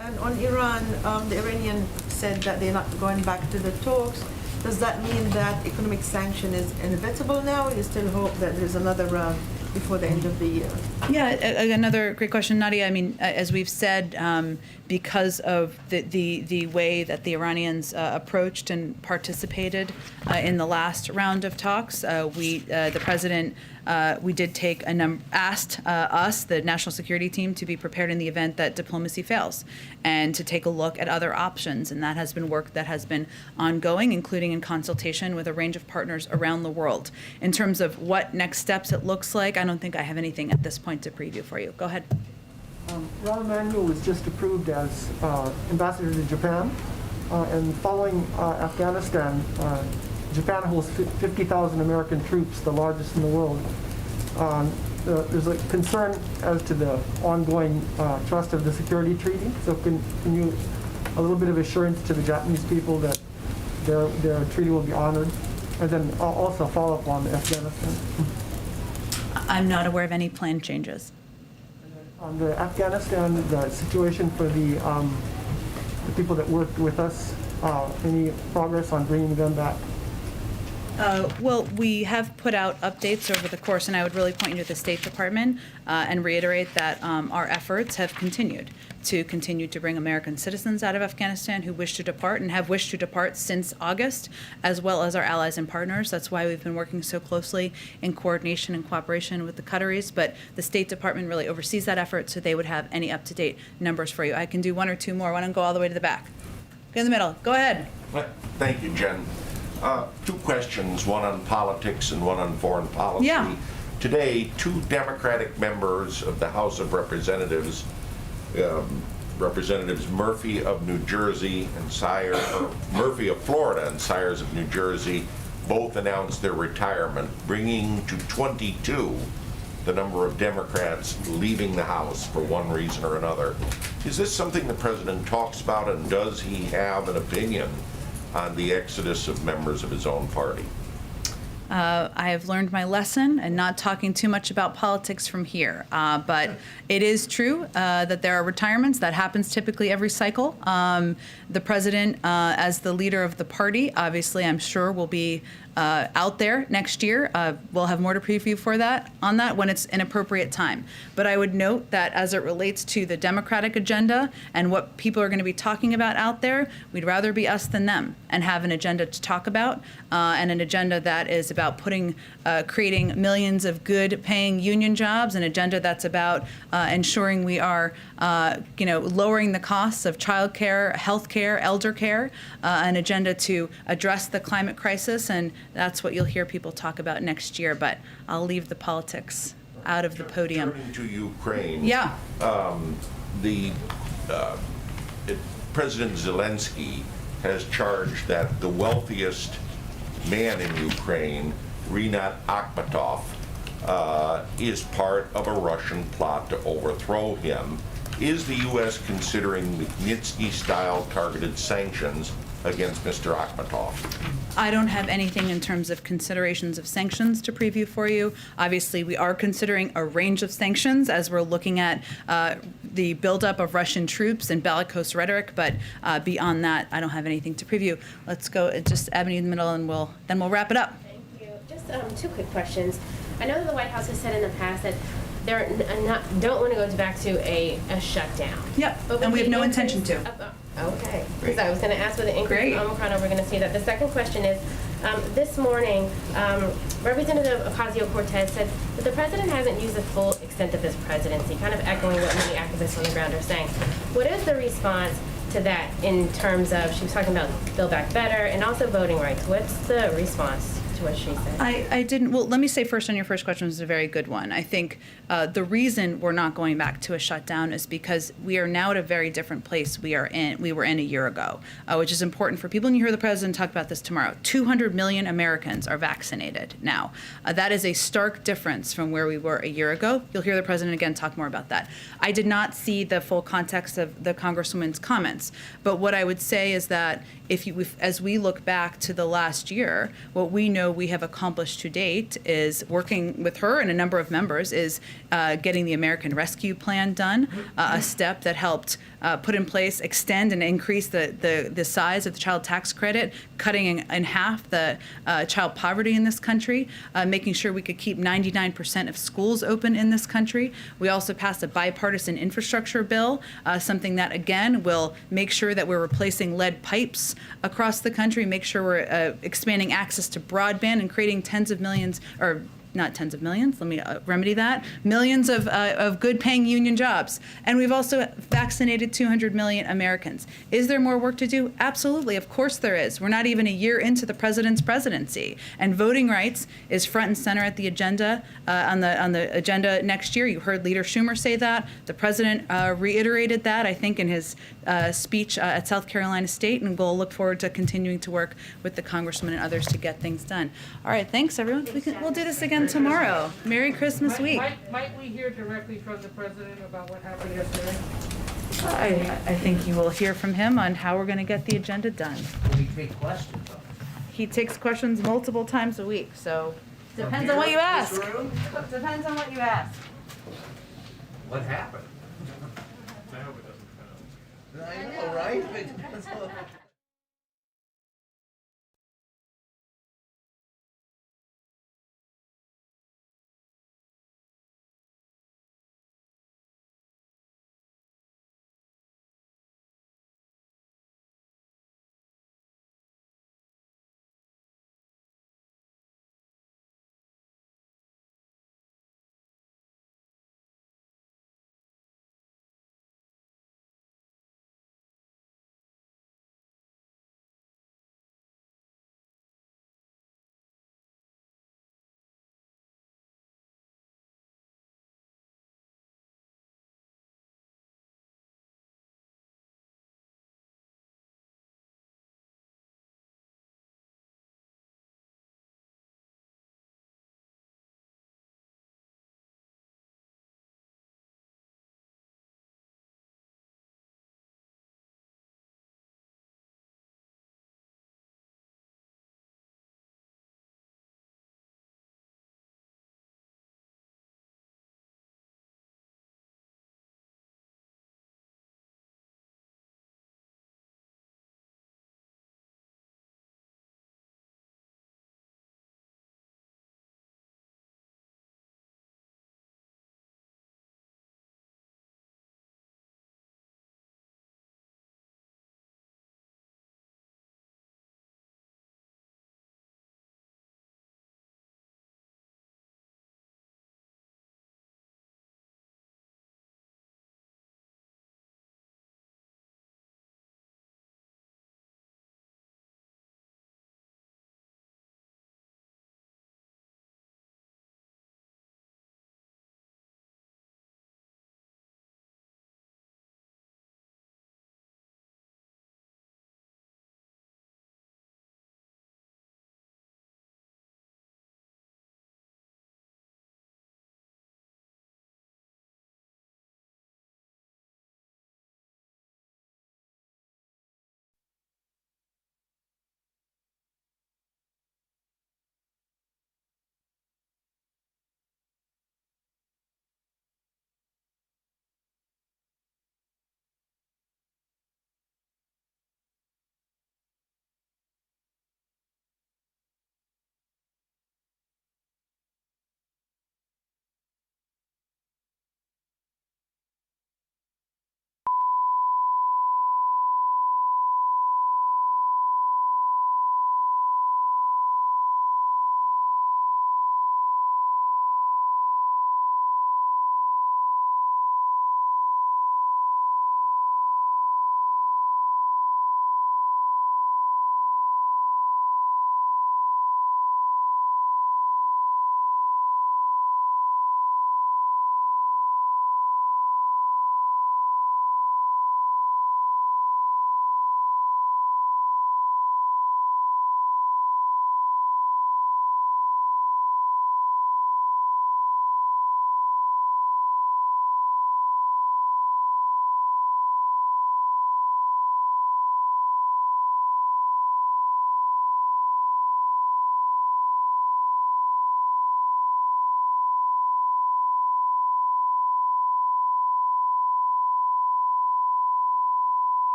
And on Iran, the Iranian said that they're not going back to the talks. Does that mean that economic sanction is inevitable now? You still hope that there's another round before the end of the year? Yeah, another great question, Nadia. I mean, as we've said, because of the way that the Iranians approached and participated in the last round of talks, the president, we did take asked us, the national security team, to be prepared in the event that diplomacy fails, and to take a look at other options. And that has been work that has been ongoing, including in consultation with a range of partners around the world. In terms of what next steps it looks like, I don't think I have anything at this point to preview for you. Go ahead. Rahm Emanuel was just approved as ambassador to Japan, and following Afghanistan, Japan holds 50,000 American troops, the largest in the world. There's a concern as to the ongoing trust of the security treaty. So can you, a little bit of assurance to the Japanese people that their treaty will be honored? And then also follow up on Afghanistan. I'm not aware of any planned changes. On the Afghanistan, the situation for the people that worked with us, any progress on bringing them back? Well, we have put out updates over the course, and I would really point you to the State Department and reiterate that our efforts have continued to bring American citizens out of Afghanistan who wish to depart and have wished to depart since August, as well as our allies and partners. That's why we've been working so closely in coordination and cooperation with the Qataris, but the State Department really oversees that effort, so they would have any up-to-date numbers for you. I can do 1 or 2 more. Why don't go all the way to the back? Get in the middle. Go ahead. Thank you, Jen. 2 questions, one on politics and one on foreign policy. Yeah. Today, 2 Democratic members of the House of Representatives, Representatives Murphy of New Jersey and Murphy of Florida and Sires of New Jersey, both announced their retirement, bringing to 22 the number of Democrats leaving the House for one reason or another. Is this something the president talks about, and does he have an opinion on the exodus of members of his own party? I have learned my lesson and not talking too much about politics from here. But it is true that there are retirements. That happens typically every cycle. The president, as the leader of the party, obviously, I'm sure will be out there next year. We'll have more to preview on that when it's an appropriate time. But I would note that as it relates to the Democratic agenda and what people are going to be talking about out there, we'd rather be us than them and have an agenda to talk about, and an agenda that is about about creating millions of good-paying union jobs, an agenda that's about ensuring we are, lowering the costs of childcare, healthcare, elder care, an agenda to address the climate crisis, and that's what you'll hear people talk about next year. But I'll leave the politics out of the podium. Turning to Ukraine. Yeah. President Zelensky has charged that the wealthiest man in Ukraine, Rinat Akhmatov, is part of a Russian plot to overthrow him. Is the U.S. considering Magnitsky-style targeted sanctions against Mr. Akhmatov? I don't have anything in terms of considerations of sanctions to preview for you. Obviously, we are considering a range of sanctions as we're looking at the buildup of Russian troops and bellicose rhetoric, but beyond that, I don't have anything to preview. Let's go just Ebony in the middle, and then we'll wrap it up. Thank you. Just two quick questions. I know that the White House has said in the past that don't want to go back to a shutdown. Yep, and we have no intention to. Okay, because I was going to ask with the increase in Omicron, are we going to see that? The second question is, this morning, Representative Ocasio-Cortez said that the president hasn't used the full extent of his presidency, kind of echoing what many activists on the ground are saying. What is the response to that in terms of, she was talking about Build Back Better and also voting rights. What's the response to what she said? I didn't, well, let me say first on your first question is a very good one. I think the reason we're not going back to a shutdown is because we are now at a very different place we were in a year ago, which is important for people. And you hear the president talk about this tomorrow. 200 million Americans are vaccinated now. That is a stark difference from where we were a year ago. You'll hear the president again talk more about that. I did not see the full context of the Congresswoman's comments, but what I would say is that as we look back to the last year, what we know we have accomplished to date is working with her and a number of members is getting the American Rescue Plan done, a step that helped put in place, extend and increase the size of the child tax credit, cutting in half the child poverty in this country, making sure we could keep 99% of schools open in this country. We also passed a bipartisan infrastructure bill, something that, again, will make sure that we're replacing lead pipes across the country, make sure we're expanding access to broadband and creating tens of millions, or not tens of millions, let me remedy that, millions of good-paying union jobs. And we've also vaccinated 200 million Americans. Is there more work to do? Absolutely, of course there is. We're not even a year into the president's presidency. And voting rights is front and center at the agenda, on the agenda next year. You heard Leader Schumer say that. The president reiterated that, I think, in his speech at South Carolina State, and we'll look forward to continuing to work with the congressman and others to get things done. All right, thanks everyone. We'll do this again tomorrow. Merry Christmas week. Might we hear directly from the president about what happened yesterday? I think you will hear from him on how we're going to get the agenda done. We take questions. He takes questions multiple times a week, so depends on what you ask. Depends on what you ask. What happened? I hope it doesn't count. I know, right?